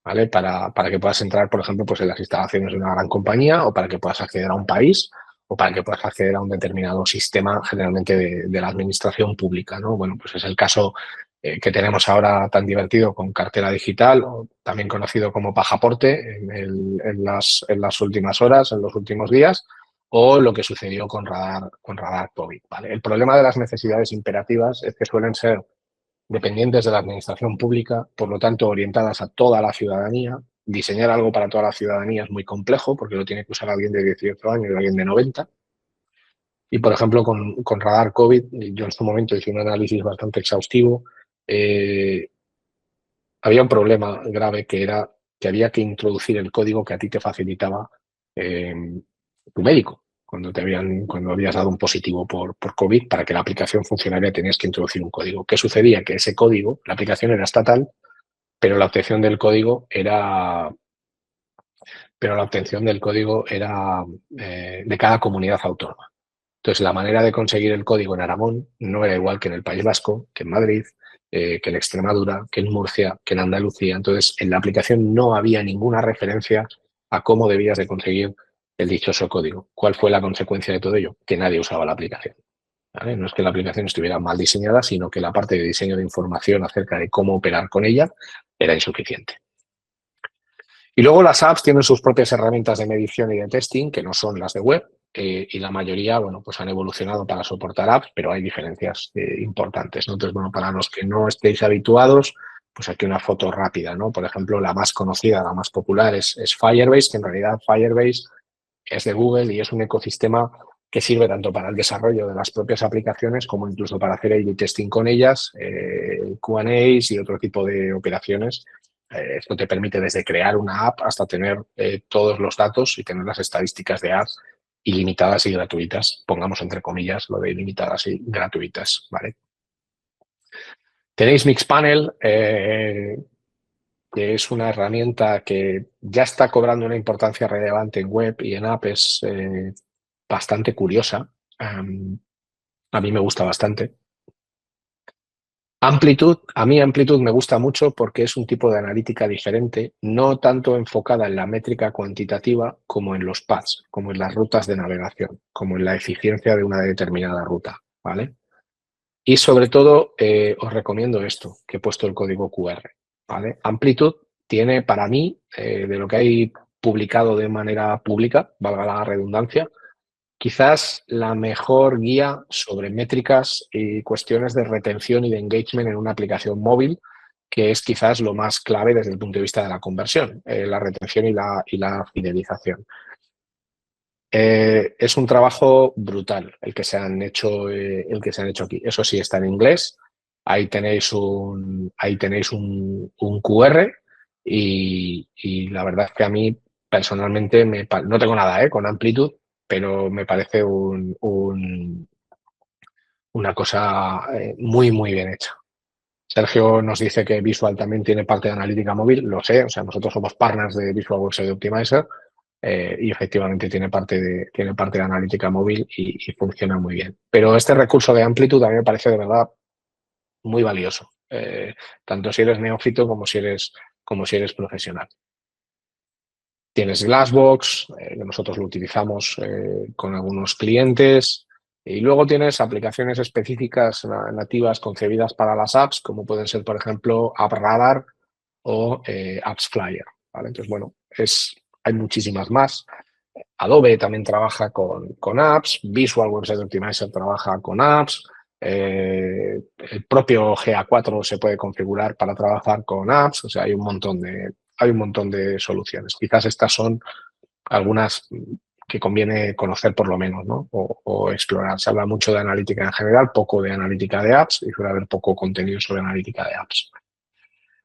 ¿Vale? Para que puedas entrar, por ejemplo, pues en las instalaciones de una gran compañía o para que puedas acceder a un país o para que puedas acceder a un determinado sistema, generalmente de la administración pública, ¿no? Bueno, pues es el caso que tenemos ahora tan divertido con cartera digital, o también conocido como pasaporte en las últimas horas, en los últimos días, o lo que sucedió con radar COVID, ¿vale? El problema de las necesidades imperativas es que suelen ser dependientes de la administración pública, por lo tanto orientadas a toda la ciudadanía. Diseñar algo para toda la ciudadanía es muy complejo porque lo tiene que usar alguien de 18 años y alguien de 90. Y, por ejemplo, con radar COVID, yo en su momento hice un análisis bastante exhaustivo. Había un problema grave que era que había que introducir el código que a ti te facilitaba tu médico. Cuando habías dado un positivo por COVID, para que la aplicación funcionara tenías que introducir un código. ¿Qué sucedía? Que ese código, la aplicación era estatal, pero la obtención del código era, de cada comunidad autónoma. Entonces, la manera de conseguir el código en Aragón no era igual que en el País Vasco, que en Madrid, que en Extremadura, que en Murcia, que en Andalucía. Entonces, en la aplicación no había ninguna referencia a cómo debías de conseguir el dichoso código. ¿Cuál fue la consecuencia de todo ello? Que nadie usaba la aplicación. ¿Vale? No es que la aplicación estuviera mal diseñada, sino que la parte de diseño de información acerca de cómo operar con ella era insuficiente. Y luego las apps tienen sus propias herramientas de medición y de testing, que no son las de web, y la mayoría, bueno, pues han evolucionado para soportar apps, pero hay diferencias importantes, ¿no? Entonces, bueno, para los que no estéis habituados, pues aquí una foto rápida, ¿no? Por ejemplo, la más conocida, la más popular es Firebase, que en realidad Firebase es de Google y es un ecosistema que sirve tanto para el desarrollo de las propias aplicaciones como incluso para hacer A/B testing con ellas, Q&As y otro tipo de operaciones. Esto te permite desde crear una app hasta tener todos los datos y tener las estadísticas de apps ilimitadas y gratuitas. Pongamos entre comillas lo de ilimitadas y gratuitas, ¿vale? Tenéis Mixpanel, que es una herramienta que ya está cobrando una importancia relevante en web y en app, es bastante curiosa. A mí me gusta bastante. Amplitude, a mí Amplitude me gusta mucho porque es un tipo de analítica diferente, no tanto enfocada en la métrica cuantitativa como en los paths, como en las rutas de navegación, como en la eficiencia de una determinada ruta, ¿vale? Y sobre todo, os recomiendo esto, que he puesto el código QR, ¿vale? Amplitude tiene para mí, de lo que hay publicado de manera pública, valga la redundancia, quizás la mejor guía sobre métricas y cuestiones de retención y de engagement en una aplicación móvil que es quizás lo más clave desde el punto de vista de la conversión, la retención y la fidelización. Es un trabajo brutal el que se han hecho aquí. Eso sí, está en inglés. Ahí tenéis un QR y la verdad es que a mí personalmente no tengo nada con Amplitude, pero me parece una cosa muy, muy bien hecha. Sergio nos dice que Visual también tiene parte de analítica móvil, lo sé, o sea, nosotros somos partners de Visual Website Optimizer y efectivamente tiene parte de analítica móvil y funciona muy bien. Pero este recurso de Amplitude a mí me parece de verdad muy valioso, tanto si eres neófito como si eres profesional. Tienes Glassbox, que nosotros lo utilizamos con algunos clientes. Y luego tienes aplicaciones específicas nativas concebidas para las apps, como pueden ser, por ejemplo, AppRadar o AppsFlyer, ¿vale? Entonces, bueno, hay muchísimas más. Adobe también trabaja con apps, Visual Website Optimizer trabaja con apps, el propio GA4 se puede configurar para trabajar con apps, o sea, hay un montón de soluciones. Quizás estas son algunas que conviene conocer por lo menos, ¿no? O explorar. Se habla mucho de analítica en general, poco de analítica de apps y suele haber poco contenido sobre analítica de apps.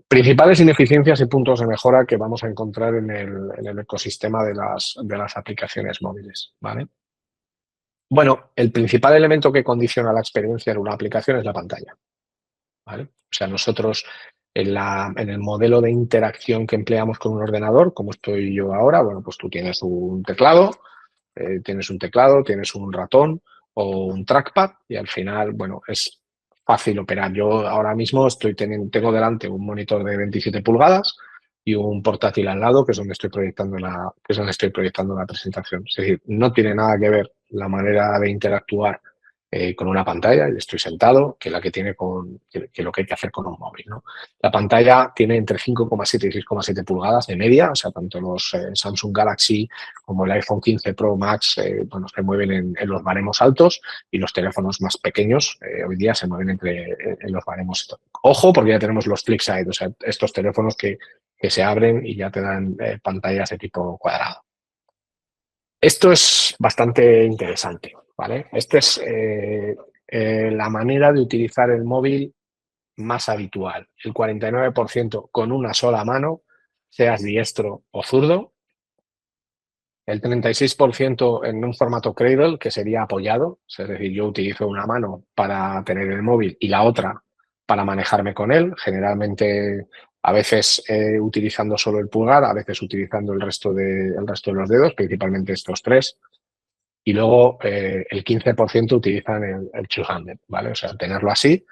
Principales ineficiencias y puntos de mejora que vamos a encontrar en el ecosistema de las aplicaciones móviles, ¿vale? Bueno, el principal elemento que condiciona la experiencia en una aplicación es la pantalla, ¿vale? O sea, nosotros en el modelo de interacción que empleamos con un ordenador, como estoy yo ahora, bueno, pues tú tienes un ratón o un trackpad y al final, bueno, es fácil operar. Yo ahora mismo tengo delante un monitor de 27 pulgadas y un portátil al lado, que es donde estoy proyectando la presentación. Es decir, no tiene nada que ver la manera de interactuar con una pantalla, y estoy sentado, que la que tiene que lo que hay que hacer con un móvil, ¿no? La pantalla tiene entre 5,7 y 6,7 pulgadas de media, o sea, tanto los Samsung Galaxy como el iPhone 15 Pro Max, bueno, se mueven en los baremos altos y los teléfonos más pequeños hoy día se mueven en los baremos. Ojo, porque ya tenemos los Flipside, o sea, estos teléfonos que se abren y ya te dan pantallas de tipo cuadrado. Esto es bastante interesante, ¿vale? Esta es la manera de utilizar el móvil más habitual. El 49% con una sola mano, seas diestro o zurdo. El 36% en un formato cradle, que sería apoyado. Es decir, yo utilizo una mano para tener el móvil y la otra para manejarme con él. Generalmente, a veces utilizando solo el pulgar, a veces utilizando el resto de los dedos, principalmente estos tres. Y luego el 15% utilizan el two-handed, ¿vale? O sea, tenerlo así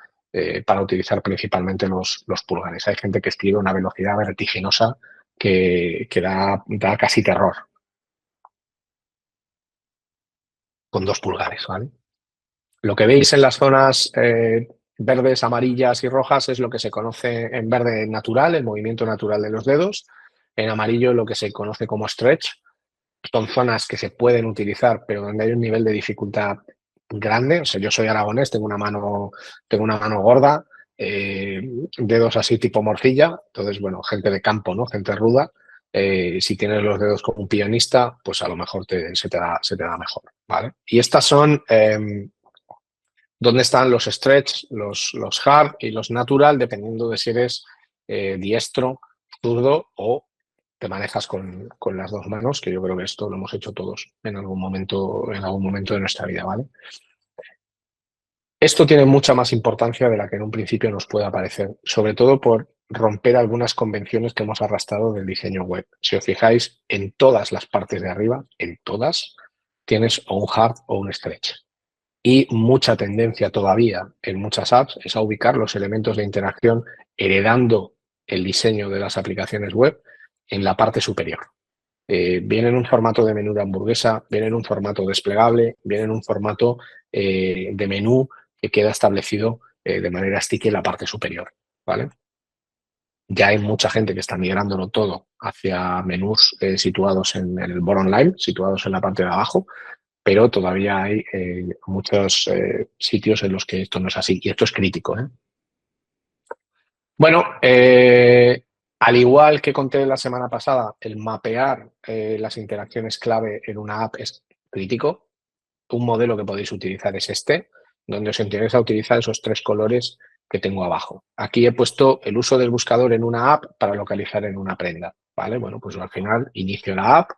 para utilizar principalmente los pulgares. Hay gente que escribe a una velocidad vertiginosa que da casi terror con 2 pulgares, ¿vale? Lo que veis en las zonas verdes, amarillas y rojas es lo que se conoce en verde natural, el movimiento natural de los dedos. En amarillo lo que se conoce como stretch. Son zonas que se pueden utilizar, pero donde hay un nivel de dificultad grande. O sea, yo soy aragonés, tengo una mano gorda, dedos así tipo morcilla. Entonces, bueno, gente de campo, ¿no? Gente ruda. Si tienes los dedos como un pianista, pues a lo mejor se te da mejor, ¿vale? Y estas son donde están los stretch, los hard y los natural, dependiendo de si eres diestro, zurdo o te manejas con las dos manos, que yo creo que esto lo hemos hecho todos en algún momento de nuestra vida, ¿vale? Esto tiene mucha más importancia de la que en un principio nos pueda parecer, sobre todo por romper algunas convenciones que hemos arrastrado del diseño web. Si os fijáis, en todas las partes de arriba, en todas, tienes o un hard o un stretch. Y mucha tendencia todavía en muchas apps es a ubicar los elementos de interacción heredando el diseño de las aplicaciones web en la parte superior. Viene en un formato de menú de hamburguesa, viene en un formato desplegable, viene en un formato de menú que queda establecido de manera sticky en la parte superior, ¿vale? Ya hay mucha gente que está migrándolo todo hacia menús situados en el bottom line, situados en la parte de abajo, pero todavía hay muchos sitios en los que esto no es así y esto es crítico, ¿eh? Bueno, al igual que conté la semana pasada, el mapear las interacciones clave en una app es crítico. Un modelo que podéis utilizar es este, donde os interesa utilizar esos 3 colores que tengo abajo. Aquí he puesto el uso del buscador en una app para localizar en una prenda, ¿vale? Bueno, pues al final inicio la app,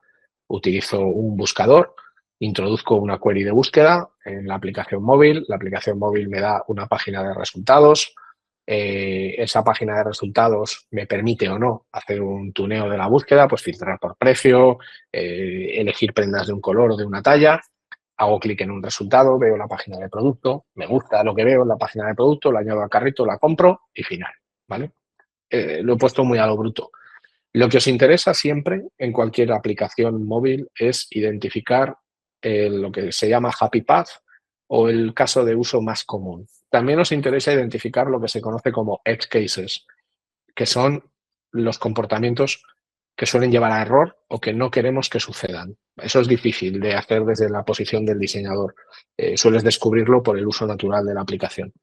utilizo un buscador, introduzco una query de búsqueda en la aplicación móvil me da una página de resultados, esa página de resultados me permite o no hacer un tuneo de la búsqueda, pues filtrar por precio, elegir prendas de un color o de una talla. Hago clic en un resultado, veo la página de producto, me gusta lo que veo en la página de producto, la añado al carrito, la compro y final, ¿vale? Lo he puesto muy a lo bruto. Lo que os interesa siempre en cualquier aplicación móvil es identificar lo que se llama Happy Path o el caso de uso más común. También os interesa identificar lo que se conoce como edge cases, que son los comportamientos que suelen llevar a error o que no queremos que sucedan. Eso es difícil de hacer desde la posición del diseñador. Sueles descubrirlo por el uso natural de la aplicación.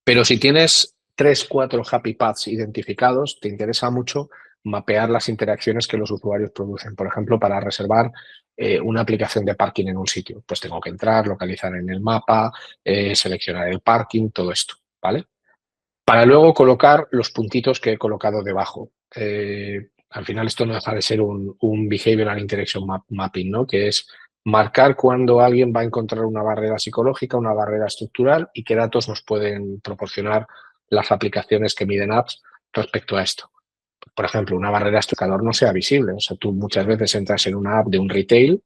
Pero si tienes 3, 4 happy paths identificados, te interesa mucho mapear las interacciones que los usuarios producen. Por ejemplo, para reservar una aplicación de parking en un sitio, pues tengo que entrar, localizar en el mapa, seleccionar el parking, todo esto, ¿vale? Para luego colocar los puntitos que he colocado debajo. Al final esto no deja de ser un Behavioral Interaction Mapping, ¿no? Que es marcar cuándo alguien va a encontrar una barrera psicológica, una barrera estructural y qué datos nos pueden proporcionar las aplicaciones que miden apps respecto a esto. Por ejemplo, una barrera estructural no sea visible. O sea, tú muchas veces entras en una app de un retail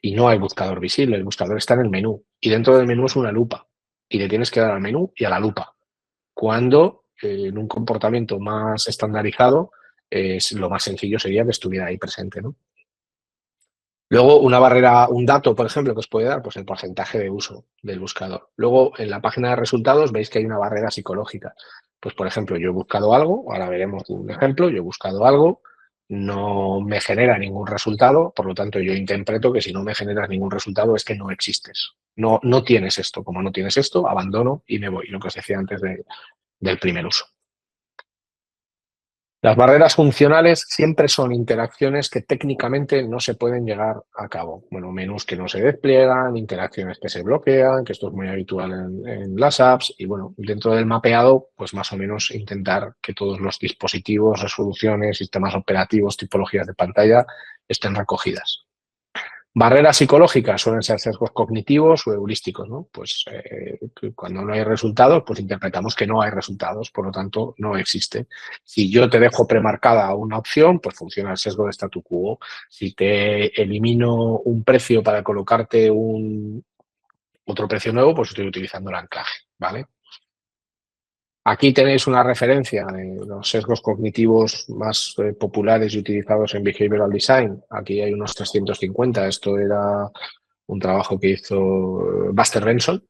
y no hay buscador visible. El buscador está en el menú y dentro del menú es una lupa y le tienes que dar al menú y a la lupa cuando en un comportamiento más estandarizado lo más sencillo sería que estuviera ahí presente, ¿no? Luego, una barrera, un dato, por ejemplo, que os puede dar, pues el porcentaje de uso del buscador. Luego, en la página de resultados veis que hay una barrera psicológica. Pues, por ejemplo, yo he buscado algo, ahora veremos un ejemplo, yo he buscado algo, no me genera ningún resultado, por lo tanto, yo interpreto que si no me generas ningún resultado es que no existes. No, no tienes esto. Como no tienes esto, abandono y me voy, lo que os decía antes del primer uso. Las barreras funcionales siempre son interacciones que técnicamente no se pueden llegar a cabo. Bueno, menús que no se despliegan, interacciones que se bloquean, que esto es muy habitual en las apps. Y bueno, dentro del mapeado, pues más o menos intentar que todos los dispositivos, resoluciones, sistemas operativos, tipologías de pantalla estén recogidas. Barreras psicológicas suelen ser sesgos cognitivos o heurísticos, ¿no? Pues cuando no hay resultados, pues interpretamos que no hay resultados, por lo tanto, no existe. Si yo te dejo premarcada una opción, pues funciona el sesgo de statu quo. Si te elimino un precio para colocarte otro precio nuevo, pues estoy utilizando el anclaje, ¿vale? Aquí tenéis una referencia de los sesgos cognitivos más populares y utilizados en Behavioral Design. Aquí hay unos 350. Esto era un trabajo que hizo Buster Benson,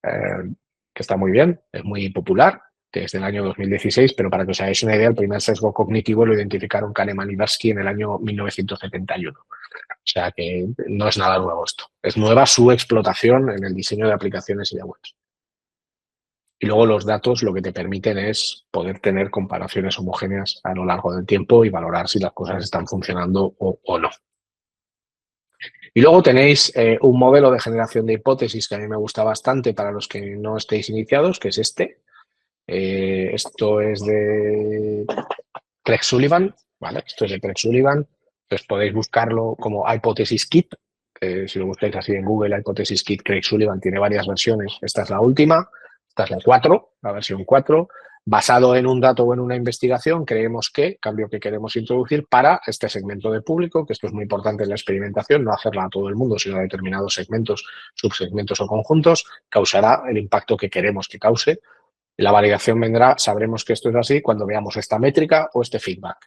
que está muy bien, es muy popular, desde el año 2016, pero para que os hagáis una idea, el primer sesgo cognitivo lo identificaron Kahneman y Tversky en el año 1971. O sea que no es nada nuevo esto. Es nueva su explotación en el diseño de aplicaciones y de webs. Y luego los datos lo que te permiten es poder tener comparaciones homogéneas a lo largo del tiempo y valorar si las cosas están funcionando o no. Y luego tenéis un modelo de generación de hipótesis que a mí me gusta bastante para los que no estéis iniciados, que es este. Esto es de Craig Sullivan, ¿vale? Esto es de Craig Sullivan. Entonces podéis buscarlo como Hypothesis Kit. Si lo buscáis así en Google, Hypothesis Kit Craig Sullivan tiene varias versiones. Esta es la última, esta es la 4, la versión 4. Basado en un dato o en una investigación, creemos que, cambio que queremos introducir para este segmento de público, que esto es muy importante en la experimentación, no hacerla a todo el mundo, sino a determinados segmentos, subsegmentos o conjuntos, causará el impacto que queremos que cause. La validación vendrá, sabremos que esto es así cuando veamos esta métrica o este feedback.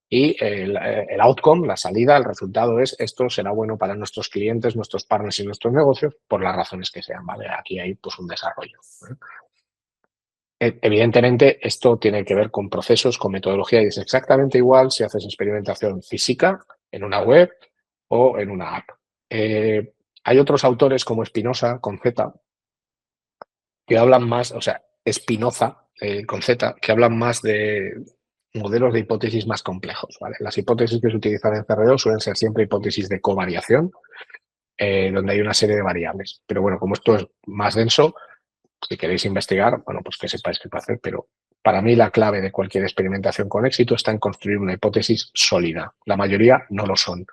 Y el outcome, la salida, el resultado es esto será bueno para nuestros clientes, nuestros partners y nuestros negocios por las razones que sean. ¿Vale? Aquí hay pues un desarrollo. Evidentemente, esto tiene que ver con procesos, con metodología y es exactamente igual si haces experimentación física en una web o en una app. Hay otros autores como Espinosa, con Z, que hablan más, o sea, Spinoza, con Z, que hablan más de modelos de hipótesis más complejos, ¿vale? Las hipótesis que se utilizan en CRO suelen ser siempre hipótesis de covariación, donde hay una serie de variables. Pero bueno, como esto es más denso, si queréis investigar, bueno, pues que sepáis qué puede hacer, pero para mí la clave de cualquier experimentación con éxito está en construir una hipótesis sólida. La mayoría no lo son.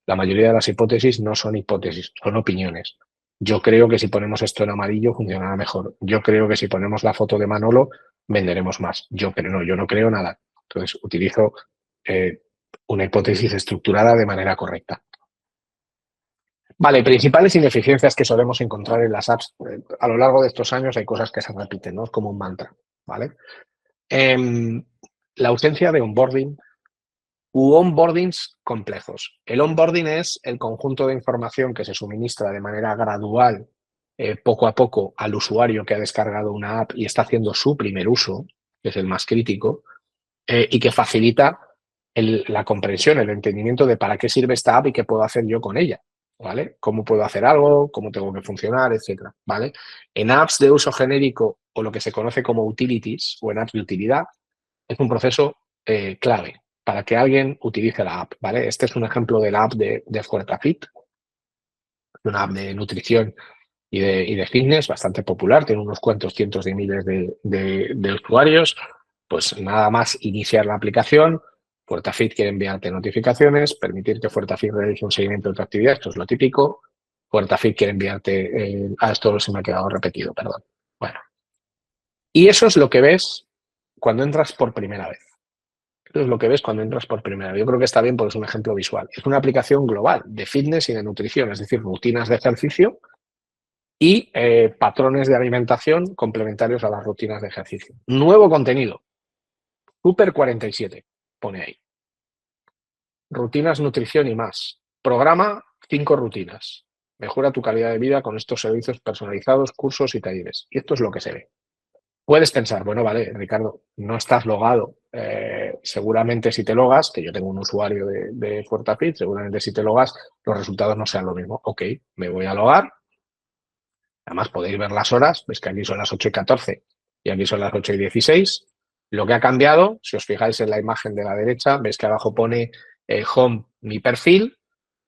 La mayoría de las hipótesis no son hipótesis, son opiniones. Yo creo que si ponemos esto en amarillo funcionará mejor. Yo creo que si ponemos la foto de Manolo venderemos más. Yo no creo nada. Entonces utilizo una hipótesis estructurada de manera correcta. Vale, principales ineficiencias que solemos encontrar en las apps. A lo largo de estos años hay cosas que se repiten, ¿no? Es como un mantra, ¿vale? La ausencia de onboarding u onboardings complejos. El onboarding es el conjunto de información que se suministra de manera gradual, poco a poco, al usuario que ha descargado una app y está haciendo su primer uso, que es el más crítico, y que facilita la comprensión, el entendimiento de para qué sirve esta app y qué puedo hacer yo con ella, ¿vale? Cómo puedo hacer algo, cómo tengo que funcionar, etcétera, ¿vale? En apps de uso genérico o lo que se conoce como utilities o en apps de utilidad, es un proceso clave para que alguien utilice la app, ¿vale? Este es un ejemplo de la app de Fuertafit, una app de nutrición y de fitness bastante popular, tiene unos cuantos cientos de miles de usuarios. Pues nada más iniciar la aplicación, Fuertafit quiere enviarte notificaciones, permitir que Fuertafit realice un seguimiento de tu actividad, esto es lo típico. Fuertafit quiere enviarte, esto se me ha quedado repetido, perdón. Bueno, y eso es lo que ves cuando entras por primera vez. Eso es lo que ves cuando entras por primera vez. Yo creo que está bien porque es un ejemplo visual. Es una aplicación global de fitness y de nutrición, es decir, rutinas de ejercicio y patrones de alimentación complementarios a las rutinas de ejercicio. Nuevo contenido, Super 47, pone ahí. Rutinas, nutrición y más. Programa 5 rutinas. Mejora tu calidad de vida con estos servicios personalizados, cursos y talleres. Y esto es lo que se ve. Puedes pensar, bueno, vale, Ricardo, no estás logado. Seguramente si te logas, que yo tengo un usuario de Fuertafit, seguramente si te logas, los resultados no sean lo mismo. Ok, me voy a logar. Además, podéis ver las horas, ves que aquí son las 8:14 y aquí son las 8:16. Lo que ha cambiado, si os fijáis en la imagen de la derecha, veis que abajo pone home, mi perfil,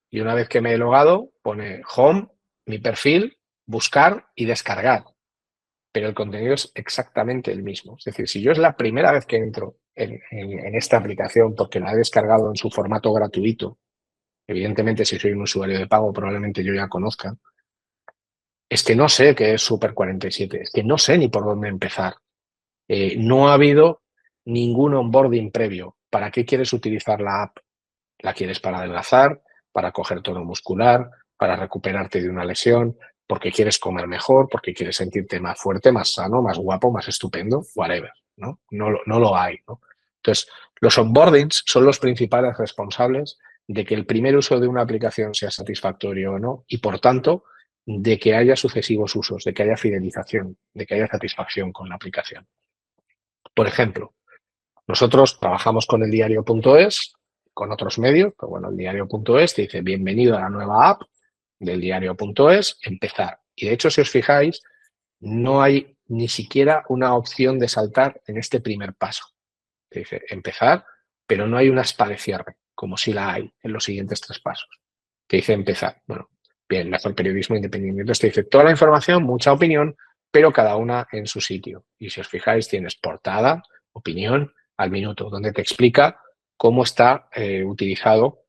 y una vez que me he logado, pone home, mi perfil, buscar y descargar. Pero el contenido es exactamente el mismo. Es decir, si yo es la primera vez que entro en esta aplicación porque la he descargado en su formato gratuito, evidentemente si soy un usuario de pago probablemente yo ya conozca, es que no sé qué es Super 47, es que no sé ni por dónde empezar. No ha habido ningún onboarding previo. ¿Para qué quieres utilizar la app? ¿La quieres para adelgazar, para coger tono muscular, para recuperarte de una lesión, porque quieres comer mejor, porque quieres sentirte más fuerte, más sano, más guapo, más estupendo? Whatever, ¿no? No lo hay, ¿no? Entonces, los onboardings son los principales responsables de que el primer uso de una aplicación sea satisfactorio o no y, por tanto, de que haya sucesivos usos, de que haya fidelización, de que haya satisfacción con la aplicación. Por ejemplo, nosotros trabajamos con el diario.es, con otros medios, pero bueno, el diario.es te dice bienvenido a la nueva app del diario.es, empezar. Y de hecho, si os fijáis, no hay ni siquiera una opción de saltar en este primer paso. Te dice empezar, pero no hay una spa de cierre, como si la hay en los siguientes 3 pasos. Te dice empezar. Bueno, bien, mejor periodismo independiente. Entonces te dice toda la información, mucha opinión, pero cada una en su sitio. Y si os fijáis, tienes portada, opinión, al minuto, donde te explica cómo está utilizado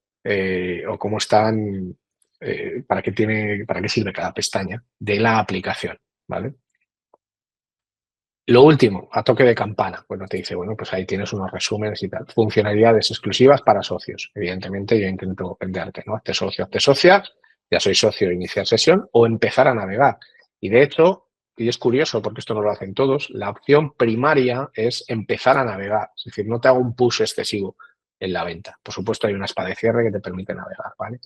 o cómo están, para qué sirve cada pestaña de la aplicación, ¿vale? Lo último, a toque de campana. Bueno, te dice, bueno, pues ahí tienes unos resúmenes y tal. Funcionalidades exclusivas para socios. Evidentemente, yo intento venderte, ¿no? Hazte socio, hazte socia, ya soy socio, iniciar sesión o empezar a navegar. Y de hecho, y es curioso porque esto no lo hacen todos, la opción primaria es empezar a navegar. Es decir, no te hago un push excesivo en la venta. Por supuesto, hay una espada de cierre que te permite navegar, ¿vale?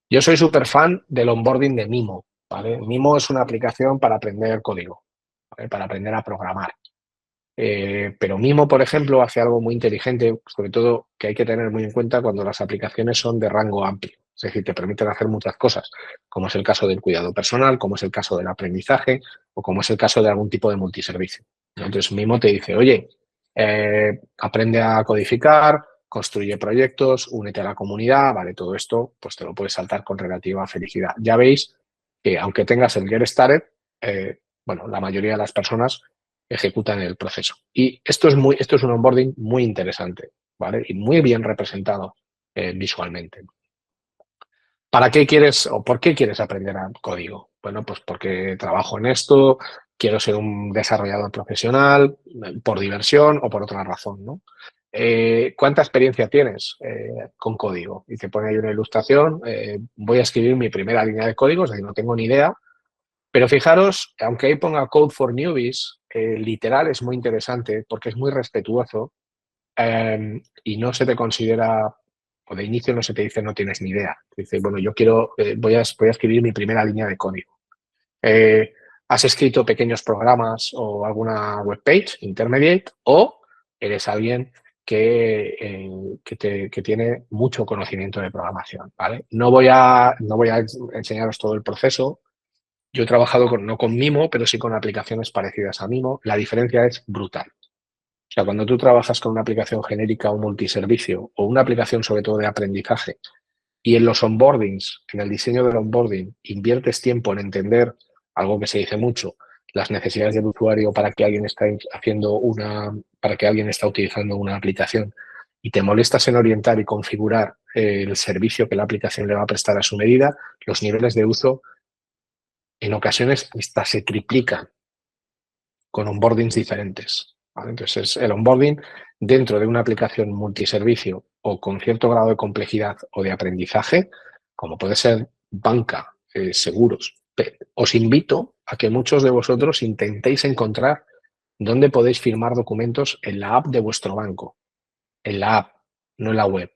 Yo soy súper fan del onboarding de Mimo, ¿vale? Mimo es una aplicación para aprender código, ¿vale? Para aprender a programar. Pero Mimo, por ejemplo, hace algo muy inteligente, sobre todo que hay que tener muy en cuenta cuando las aplicaciones son de rango amplio. Es decir, te permiten hacer muchas cosas, como es el caso del cuidado personal, como es el caso del aprendizaje o como es el caso de algún tipo de multiservicio, ¿no? Entonces, Mimo te dice, oye, aprende a codificar, construye proyectos, únete a la comunidad, vale, todo esto pues te lo puedes saltar con relativa felicidad. Ya veis que aunque tengas el Get Started, bueno, la mayoría de las personas ejecutan el proceso. Y esto es un onboarding muy interesante, ¿vale? Y muy bien representado visualmente. ¿Para qué quieres o por qué quieres aprender código? Bueno, pues porque trabajo en esto, quiero ser un desarrollador profesional, por diversión o por otra razón, ¿no? ¿Cuánta experiencia tienes con código? Y te pone ahí una ilustración, voy a escribir mi primera línea de código, es decir, no tengo ni idea, pero fijaros, aunque ahí ponga Code for Newbies, literal es muy interesante porque es muy respetuoso y no se te considera, o de inicio no se te dice no tienes ni idea. Dice, bueno, yo quiero, voy a escribir mi primera línea de código. ¿Has escrito pequeños programas o alguna web page, intermediate, o eres alguien que tiene mucho conocimiento de programación? ¿Vale? No voy a enseñaros todo el proceso. Yo he trabajado no con Mimo, pero sí con aplicaciones parecidas a Mimo. La diferencia es brutal. O sea, cuando tú trabajas con una aplicación genérica o multiservicio o una aplicación sobre todo de aprendizaje y en los onboardings, en el diseño del onboarding, inviertes tiempo en entender algo que se dice mucho, las necesidades del usuario para que alguien está para que alguien está utilizando una aplicación y te molestas en orientar y configurar el servicio que la aplicación le va a prestar a su medida, los niveles de uso en ocasiones hasta se triplican con onboardings diferentes, ¿vale? Entonces, el onboarding dentro de una aplicación multiservicio o con cierto grado de complejidad o de aprendizaje, como puede ser banca, seguros, os invito a que muchos de vosotros intentéis encontrar dónde podéis firmar documentos en la app de vuestro banco, en la app, no en la web.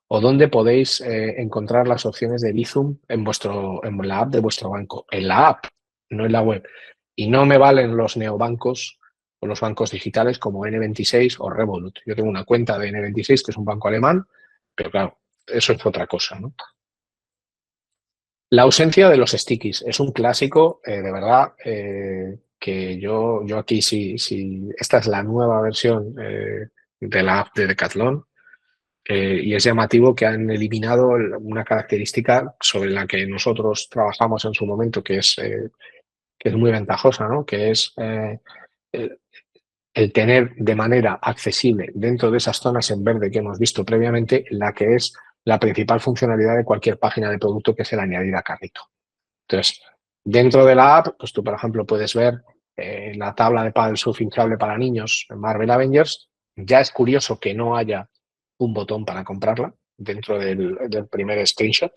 O dónde podéis encontrar las opciones de Bizum en la app de vuestro banco, en la app, no en la web. Y no me valen los neobancos o los bancos digitales como N26 o Revolut. Yo tengo una cuenta de N26, que es un banco alemán, pero claro, eso es otra cosa, ¿no? La ausencia de los stickies es un clásico, de verdad, que yo aquí sí, esta es la nueva versión de la app de Decathlon. Y es llamativo que han eliminado una característica sobre la que nosotros trabajamos en su momento, que es muy ventajosa, ¿no? Que es el, el tener de manera accesible dentro de esas zonas en verde que hemos visto previamente, la que es la principal funcionalidad de cualquier página de producto, que es el añadir a carrito. Entonces, dentro de la app, pues tú, por ejemplo, puedes ver la tabla de paddle surf inflable para niños en Marvel Avengers. Ya es curioso que no haya un botón para comprarla dentro del primer screenshot.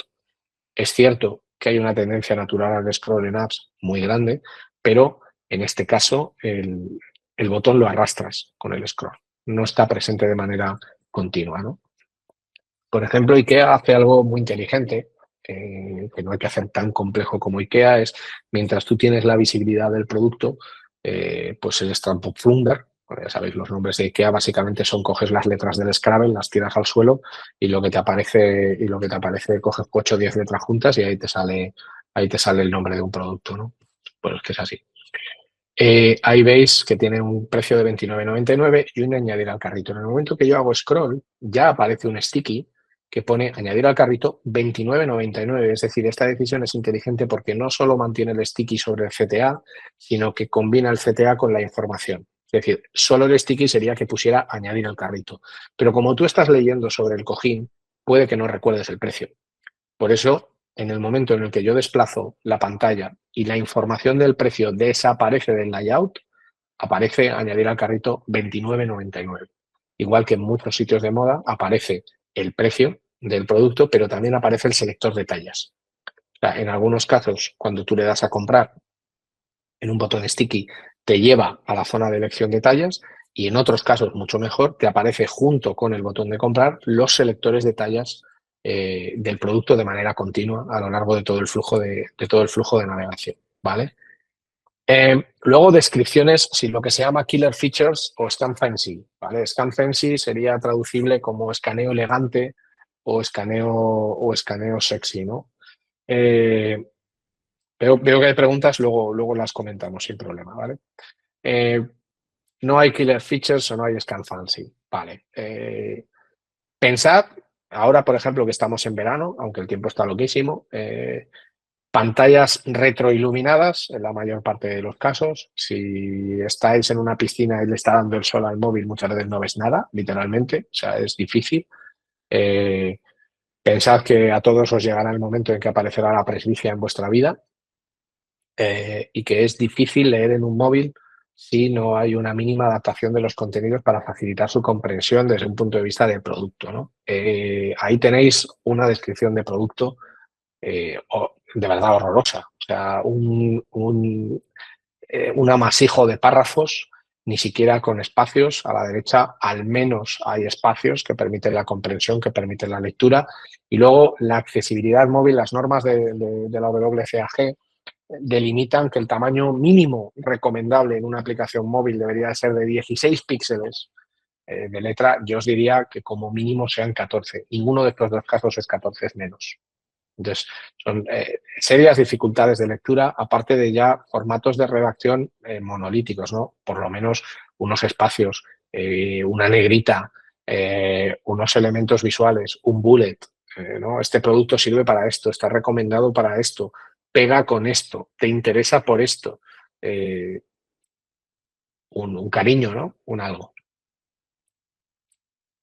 Es cierto que hay una tendencia natural al scroll en apps muy grande, pero en este caso el botón lo arrastras con el scroll. No está presente de manera continua, ¿no? Por ejemplo, IKEA hace algo muy inteligente, que no hay que hacer tan complejo como IKEA, es mientras tú tienes la visibilidad del producto, pues el Flunder, bueno, ya sabéis, los nombres de IKEA básicamente son coges las letras del Scrabble, las tiras al suelo y lo que te aparece, coges 8 o 10 letras juntas y ahí te sale el nombre de un producto, ¿no? Pues es que es así. Ahí veis que tiene un precio de 29,99 y un añadir al carrito. En el momento que yo hago scroll, ya aparece un sticky que pone añadir al carrito 29,99. Es decir, esta decisión es inteligente porque no solo mantiene el sticky sobre el CTA, sino que combina el CTA con la información. Es decir, solo el sticky sería que pusiera añadir al carrito. Pero como tú estás leyendo sobre el cojín, puede que no recuerdes el precio. Por eso, en el momento en el que yo desplazo la pantalla y la información del precio desaparece del layout, aparece añadir al carrito 29,99. Igual que en muchos sitios de moda aparece el precio del producto, pero también aparece el selector de tallas. O sea, en algunos casos, cuando tú le das a comprar en un botón sticky, te lleva a la zona de elección de tallas y en otros casos, mucho mejor, te aparece junto con el botón de comprar los selectores de tallas del producto de manera continua a lo largo de todo el flujo de navegación, ¿vale? Luego, descripciones, si lo que se llama killer features o scan fancy, ¿vale? Scan fancy sería traducible como escaneo elegante o escaneo sexy, ¿no? Veo que hay preguntas, luego las comentamos sin problema, ¿vale? No hay killer features o no hay scan fancy. Vale. Pensad, ahora por ejemplo que estamos en verano, aunque el tiempo está loquísimo, pantallas retroiluminadas en la mayor parte de los casos. Si estáis en una piscina y le está dando el sol al móvil, muchas veces no ves nada, literalmente, o sea, es difícil. Eh, Pensad que a todos os llegará el momento en que aparecerá la presbicia en vuestra vida, y que es difícil leer en un móvil si no hay una mínima adaptación de los contenidos para facilitar su comprensión desde un punto de vista de producto, ¿no? Ahí tenéis una descripción de producto de verdad horrorosa. O sea, un amasijo de párrafos, ni siquiera con espacios. A la derecha al menos hay espacios que permiten la comprensión, que permiten la lectura. Y luego la accesibilidad móvil, las normas de la WCAG delimitan que el tamaño mínimo recomendable en una aplicación móvil debería ser de 16 píxeles de letra. Yo os diría que como mínimo sean 14. Ninguno de estos dos casos es 14, es menos. Entonces, son serias dificultades de lectura, aparte de ya formatos de redacción monolíticos, ¿no? Por lo menos unos espacios, una negrita, unos elementos visuales, un bullet, ¿no? Este producto sirve para esto, está recomendado para esto, pega con esto, te interesa por esto, eh, un cariño, ¿no? Un algo.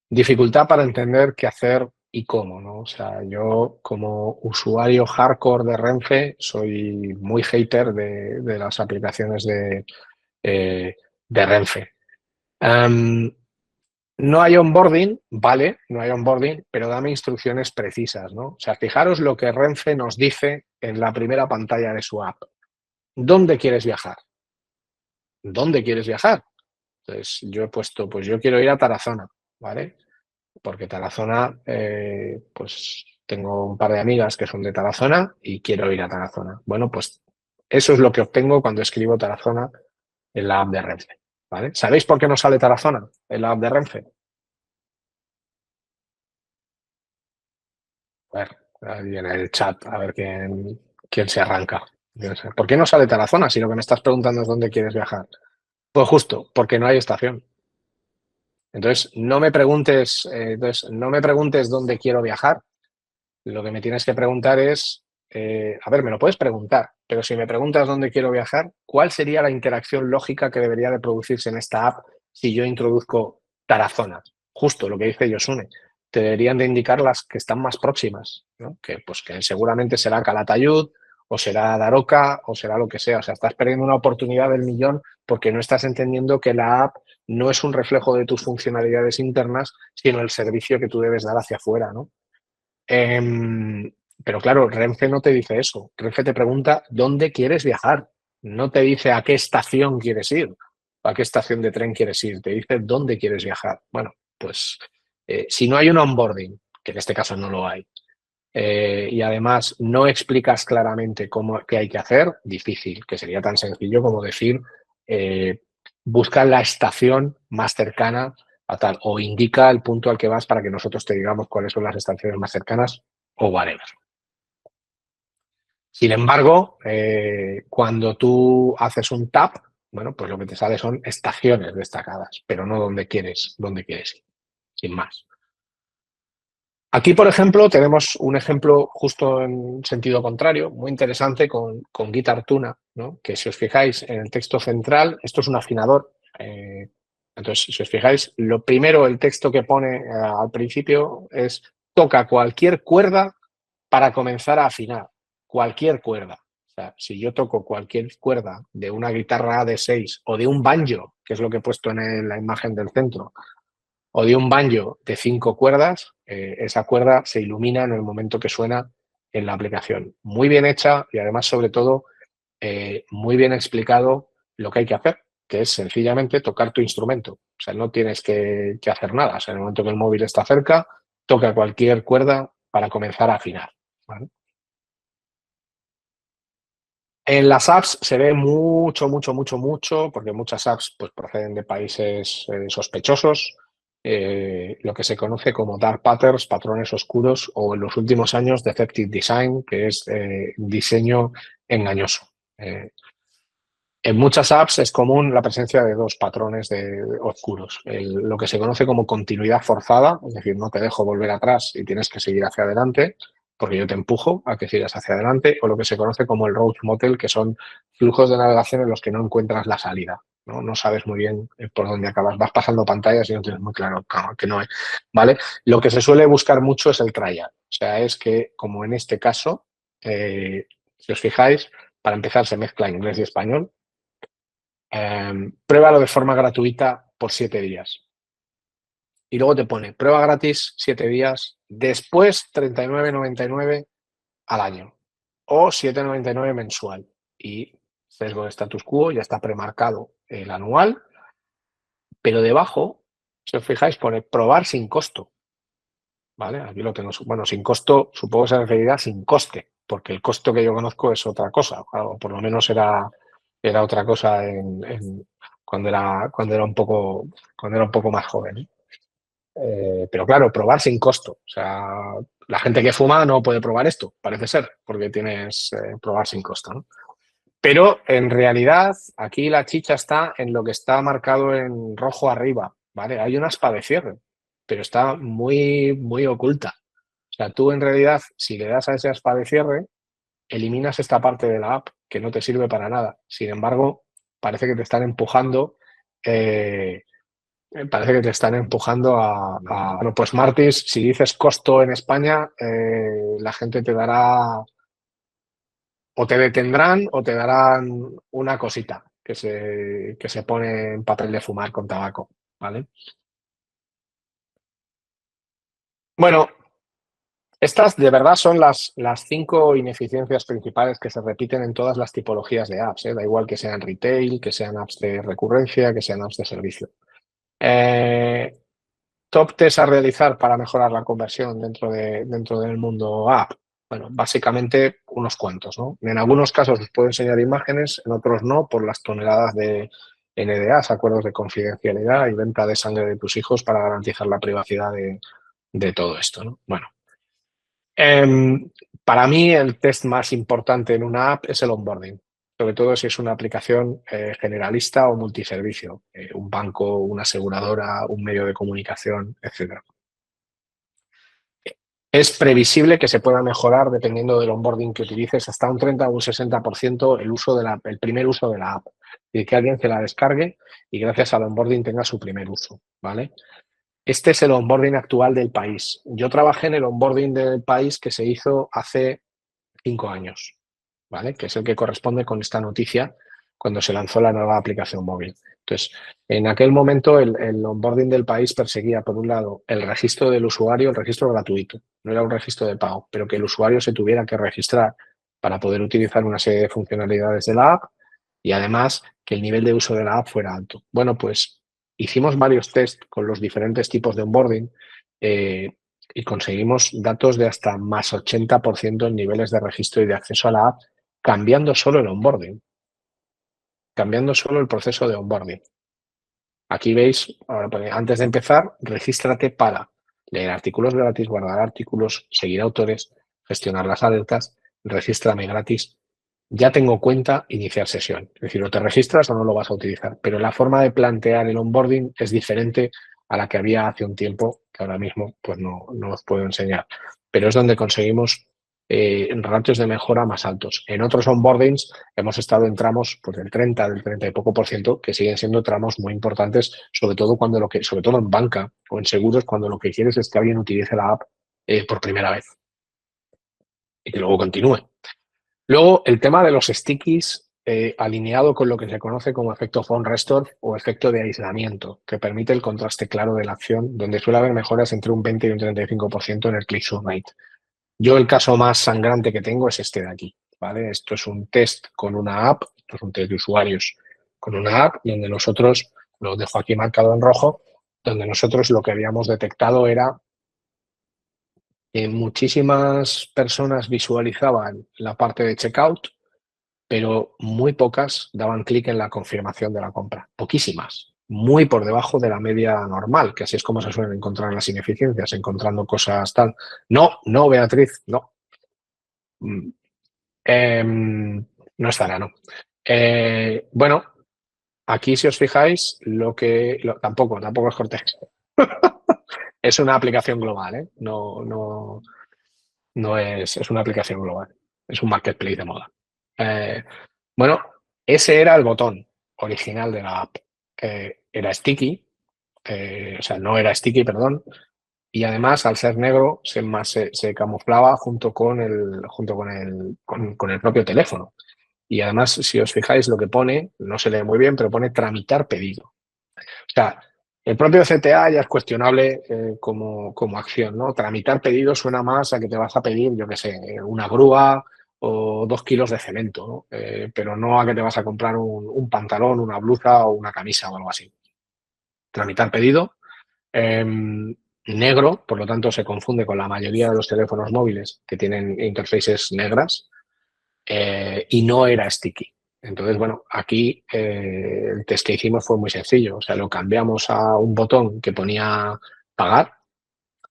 Dificultad para entender qué hacer y cómo, ¿no? O sea, yo como usuario hardcore de Renfe soy muy hater de las aplicaciones de Renfe. No hay onboarding, vale, no hay onboarding, pero dame instrucciones precisas, ¿no? O sea, fijaros lo que Renfe nos dice en la primera pantalla de su app. ¿Dónde quieres viajar? ¿Dónde quieres viajar? Entonces, yo he puesto, pues yo quiero ir a Tarazona, ¿vale? Porque Tarazona, pues tengo un par de amigas que son de Tarazona y quiero ir a Tarazona. Bueno, pues eso es lo que obtengo cuando escribo Tarazona en la app de Renfe, ¿vale? ¿Sabéis por qué no sale Tarazona en la app de Renfe? A ver, ahí en el chat, a ver quién se arranca. Yo no sé. ¿Por qué no sale Tarazona si lo que me estás preguntando es dónde quieres viajar? Pues justo, porque no hay estación. Entonces, no me preguntes dónde quiero viajar. Lo que me tienes que preguntar es, a ver, me lo puedes preguntar, pero si me preguntas dónde quiero viajar, ¿cuál sería la interacción lógica que debería de producirse en esta app si yo introduzco Tarazona? Justo lo que dice Yosune. Te deberían de indicar las que están más próximas, ¿no? Pues que seguramente será Calatayud o será Daroca o será lo que sea. O sea, estás perdiendo una oportunidad del millón porque no estás entendiendo que la app no es un reflejo de tus funcionalidades internas, sino el servicio que tú debes dar hacia afuera, ¿no? Pero claro, Renfe no te dice eso. Renfe te pregunta dónde quieres viajar. No te dice a qué estación quieres ir, a qué estación de tren quieres ir. Te dice dónde quieres viajar. Bueno, pues si no hay un onboarding, que en este caso no lo hay, y además no explicas claramente qué hay que hacer, difícil, que sería tan sencillo como decir, eh, busca la estación más cercana a tal, o indica el punto al que vas para que nosotros te digamos cuáles son las estaciones más cercanas o whatever. Sin embargo, cuando tú haces un tap, bueno, pues lo que te sale son estaciones destacadas, pero no dónde quieres ir, sin más. Aquí, por ejemplo, tenemos un ejemplo justo en sentido contrario, muy interesante con Guitar Tuna, ¿no? Que si os fijáis en el texto central, esto es un afinador. Entonces, si os fijáis, lo primero, el texto que pone al principio es toca cualquier cuerda para comenzar a afinar. Cualquier cuerda. O sea, si yo toco cualquier cuerda de una guitarra AD6 o de un banjo, que es lo que he puesto en la imagen del centro, o de un banjo de 5 cuerdas, esa cuerda se ilumina en el momento que suena en la aplicación. Muy bien hecha y además, sobre todo, muy bien explicado lo que hay que hacer, que es sencillamente tocar tu instrumento. O sea, no tienes que hacer nada. O sea, en el momento que el móvil está cerca, toca cualquier cuerda para comenzar a afinar, ¿vale? En las apps se ve mucho, mucho, mucho, mucho, porque muchas apps pues, proceden de países sospechosos. lo que se conoce como dark patterns, patrones oscuros, o en los últimos años deceptive design, que es diseño engañoso. En muchas apps es común la presencia de dos patrones oscuros. Lo que se conoce como continuidad forzada, es decir, no te dejo volver atrás y tienes que seguir hacia adelante, porque yo te empujo a que sigas hacia adelante, o lo que se conoce como el road motel, que son flujos de navegación en los que no encuentras la salida. No sabes muy bien por dónde acabas. Vas pasando pantallas y no tienes muy claro que no hay. ¿Vale? Lo que se suele buscar mucho es el trial. O sea, es que, como en este caso, si os fijáis, para empezar se mezcla inglés y español. Pruébalo de forma gratuita por 7 días. Y luego te pone prueba gratis 7 días, después 39,99 al año o 7,99 mensual. Y sesgo de status quo, ya está premarcado el anual, pero debajo, si os fijáis, pone probar sin costo. ¿Vale? Aquí lo tengo. Bueno, sin costo, supongo que se referirá sin coste, porque el costo que yo conozco es otra cosa, o por lo menos era otra cosa cuando era un poco más joven. Pero claro, probar sin costo. O sea, la gente que fuma no puede probar esto, parece ser, porque tienes probar sin costo, ¿no? Pero en realidad aquí la chicha está en lo que está marcado en rojo arriba, ¿vale? Hay una aspa de cierre, pero está muy, muy oculta. O sea, tú en realidad, si le das a ese aspa de cierre, eliminas esta parte de la app que no te sirve para nada. Sin embargo, parece que te están empujando, bueno, pues Martis, si dices costo en España, la gente te dará, o te detendrán o te darán una cosita que se pone en papel de fumar con tabaco, ¿vale? Bueno, estas de verdad son las 5 ineficiencias principales que se repiten en todas las tipologías de apps, ¿eh? Da igual que sean retail, que sean apps de recurrencia, que sean apps de servicio. Top test a realizar para mejorar la conversión dentro del mundo app. Bueno, básicamente unos cuantos, ¿no? En algunos casos os puedo enseñar imágenes, en otros no, por las toneladas de NDAs, acuerdos de confidencialidad y venta de sangre de tus hijos para garantizar la privacidad de todo esto, ¿no? Bueno, para mí el test más importante en una app es el onboarding, sobre todo si es una aplicación generalista o multiservicio, un banco, una aseguradora, un medio de comunicación, etcétera. Es previsible que se pueda mejorar, dependiendo del onboarding que utilices, hasta un 30 o un 60% el primer uso de la app. Y que alguien se la descargue y gracias al onboarding tenga su primer uso, ¿vale? Este es el onboarding actual del país. Yo trabajé en el onboarding del país que se hizo hace 5 años, ¿vale? Que es el que corresponde con esta noticia cuando se lanzó la nueva aplicación móvil. Entonces, en aquel momento el onboarding del país perseguía, por un lado, el registro del usuario, el registro gratuito, no era un registro de pago, pero que el usuario se tuviera que registrar para poder utilizar una serie de funcionalidades de la app y además que el nivel de uso de la app fuera alto. Bueno, pues hicimos varios test con los diferentes tipos de onboarding y conseguimos datos de hasta más 80% en niveles de registro y de acceso a la app, cambiando solo el onboarding, cambiando solo el proceso de onboarding. Aquí veis, ahora antes de empezar, regístrate para leer artículos gratis, guardar artículos, seguir autores, gestionar las alertas, regístrame gratis. Ya tengo cuenta, iniciar sesión. Es decir, o te registras o no lo vas a utilizar. Pero la forma de plantear el onboarding es diferente a la que había hace un tiempo, que ahora mismo pues no os puedo enseñar. Pero es donde conseguimos ratios de mejora más altos. En otros onboardings hemos estado en tramos pues, del 30 y poco por ciento, que siguen siendo tramos muy importantes, sobre todo sobre todo en banca o en seguros, cuando lo que quieres es que alguien utilice la app por primera vez y que luego continúe. Luego, el tema de los stickies alineado con lo que se conoce como efecto phone restore o efecto de aislamiento, que permite el contraste claro de la acción, donde suele haber mejoras entre un 20 y un 35% en el click-through rate. Yo el caso más sangrante que tengo es este de aquí, ¿vale? Esto es un test con una app, esto es un test de usuarios con una app donde nosotros, lo dejo aquí marcado en rojo, donde nosotros lo que habíamos detectado era que muchísimas personas visualizaban la parte de checkout, pero muy pocas daban clic en la confirmación de la compra, poquísimas. muy por debajo de la media normal, que así es como se suelen encontrar las ineficiencias, encontrando cosas tal. No, no, Beatriz, no. Mm, no estará, ¿no? Bueno, aquí si os fijáis, tampoco es Cortez. Es una aplicación global, ¿eh? No es una aplicación global. Es un marketplace de moda. Eh, bueno, ese era el botón original de la app. Era sticky, o sea, no era sticky, perdón, y además al ser negro se camuflaba con el propio teléfono. Y además, si os fijáis, lo que pone, no se lee muy bien, pero pone tramitar pedido. O sea, el propio CTA ya es cuestionable como acción, ¿no? Tramitar pedido suena más a que te vas a pedir, yo qué sé, una grúa o 2 kilos de cemento, ¿no? Pero no a que te vas a comprar un pantalón, una blusa o una camisa o algo así. Tramitar pedido. Negro, por lo tanto, se confunde con la mayoría de los teléfonos móviles que tienen interfaces negras y no era sticky. Entonces, bueno, aquí el test que hicimos fue muy sencillo. O sea, lo cambiamos a un botón que ponía pagar,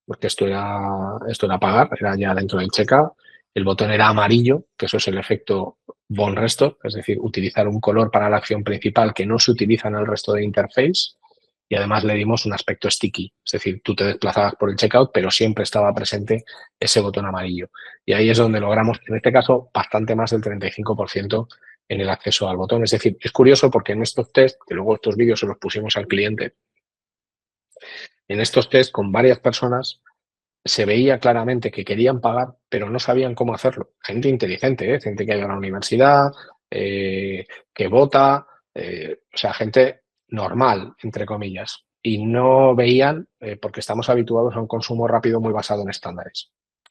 porque esto era pagar, era ya dentro del checkout. El botón era amarillo, que eso es el efecto Bone Restore, es decir, utilizar un color para la acción principal que no se utiliza en el resto de interface. Y además le dimos un aspecto sticky, es decir, tú te desplazabas por el checkout, pero siempre estaba presente ese botón amarillo. Y ahí es donde logramos, en este caso, bastante más del 35% en el acceso al botón. Es decir, es curioso porque en estos test, que luego estos vídeos se los pusimos al cliente, en estos test con varias personas se veía claramente que querían pagar, pero no sabían cómo hacerlo. Gente inteligente, ¿eh? Gente que ha ido a la universidad, que vota, o sea, gente normal, entre comillas. Y no veían, porque estamos habituados a un consumo rápido muy basado en estándares.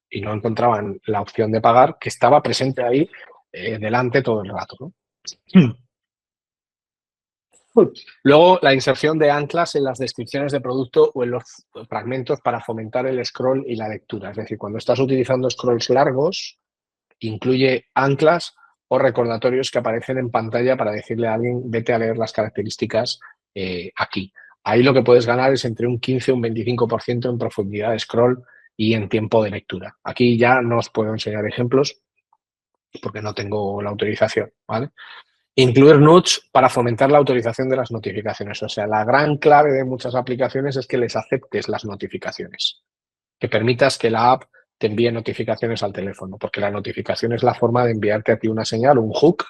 Y no encontraban la opción de pagar que estaba presente ahí delante todo el rato, ¿no? Luego, la inserción de anclas en las descripciones de producto o en los fragmentos para fomentar el scroll y la lectura. Es decir, cuando estás utilizando scrolls largos, incluye anclas o recordatorios que aparecen en pantalla para decirle a alguien, vete a leer las características aquí. Ahí lo que puedes ganar es entre un 15 y un 25% en profundidad de scroll y en tiempo de lectura. Aquí ya no os puedo enseñar ejemplos porque no tengo la autorización, ¿vale? Incluir nudge para fomentar la autorización de las notificaciones. O sea, la gran clave de muchas aplicaciones es que les aceptes las notificaciones, que permitas que la app te envíe notificaciones al teléfono, porque la notificación es la forma de enviarte a ti una señal, un hook,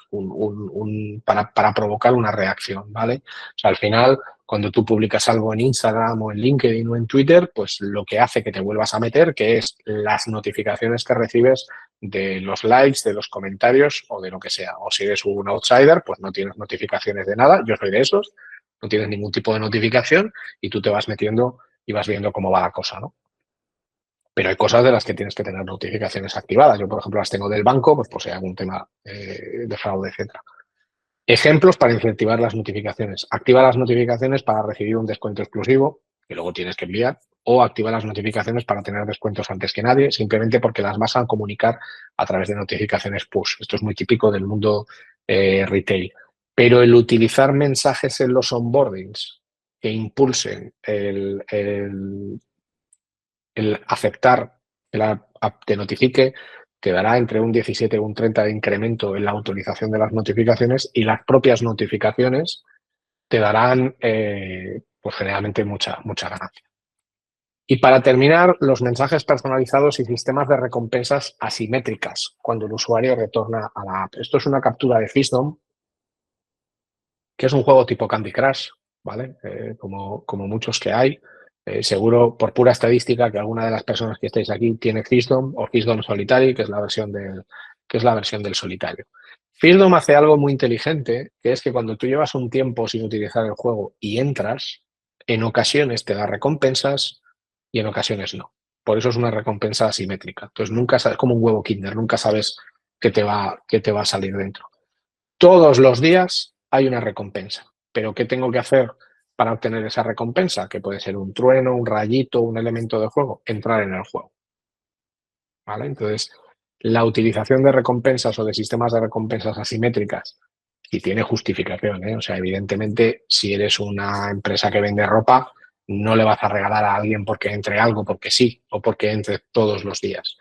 para provocar una reacción, ¿vale? O sea, al final, cuando tú publicas algo en Instagram o en LinkedIn o en Twitter, pues lo que hace que te vuelvas a meter, que es las notificaciones que recibes de los likes, de los comentarios o de lo que sea. O si eres un outsider, pues no tienes notificaciones de nada. Yo soy de esos, no tienes ningún tipo de notificación y tú te vas metiendo y vas viendo cómo va la cosa, ¿no? Pero hay cosas de las que tienes que tener notificaciones activadas. Yo, por ejemplo, las tengo del banco, pues por si hay algún tema de fraude, etcétera. Ejemplos para incentivar las notificaciones. Activa las notificaciones para recibir un descuento exclusivo, que luego tienes que enviar, o activa las notificaciones para tener descuentos antes que nadie, simplemente porque las vas a comunicar a través de notificaciones push. Esto es muy típico del mundo retail. Pero el utilizar mensajes en los onboardings que impulsen el aceptar que la app te notifique, te dará entre un 17 y un 30 de incremento en la autorización de las notificaciones y las propias notificaciones te darán pues generalmente mucha ganancia. Y para terminar, los mensajes personalizados y sistemas de recompensas asimétricas cuando el usuario retorna a la app. Esto es una captura de Fisdom, que es un juego tipo Candy Crush, ¿vale? Como muchos que hay. Seguro, por pura estadística, que alguna de las personas que estáis aquí tiene Fisdom o Fisdom Solitary, que es la versión del solitario. Fisdom hace algo muy inteligente, que es que cuando tú llevas un tiempo sin utilizar el juego y entras, en ocasiones te da recompensas y en ocasiones no. Por eso es una recompensa asimétrica. Entonces nunca sabes, como un huevo Kinder, nunca sabes qué te va a salir dentro. Todos los días hay una recompensa, pero ¿qué tengo que hacer para obtener esa recompensa? Que puede ser un trueno, un rayito, un elemento de juego, entrar en el juego, ¿vale? Entonces, la utilización de recompensas o de sistemas de recompensas asimétricas y tiene justificación, ¿eh? O sea, evidentemente, si eres una empresa que vende ropa, no le vas a regalar a alguien porque entre algo, porque sí, o porque entre todos los días.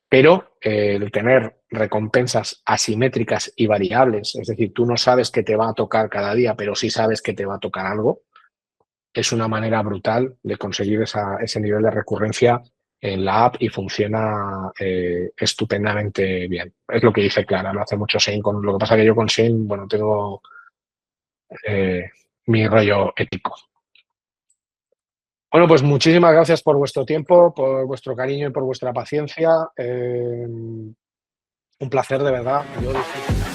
Pero el tener recompensas asimétricas y variables, es decir, tú no sabes que te va a tocar cada día, pero sí sabes que te va a tocar algo, es una manera brutal de conseguir ese nivel de recurrencia en la app y funciona estupendamente bien. Es lo que dice Clara, lo hace mucho Shane. Lo que pasa que yo con Shane, bueno, tengo eh, mi rollo ético. Bueno, pues muchísimas gracias por vuestro tiempo, por vuestro cariño y por vuestra paciencia. Un placer de verdad. Yo disfruto.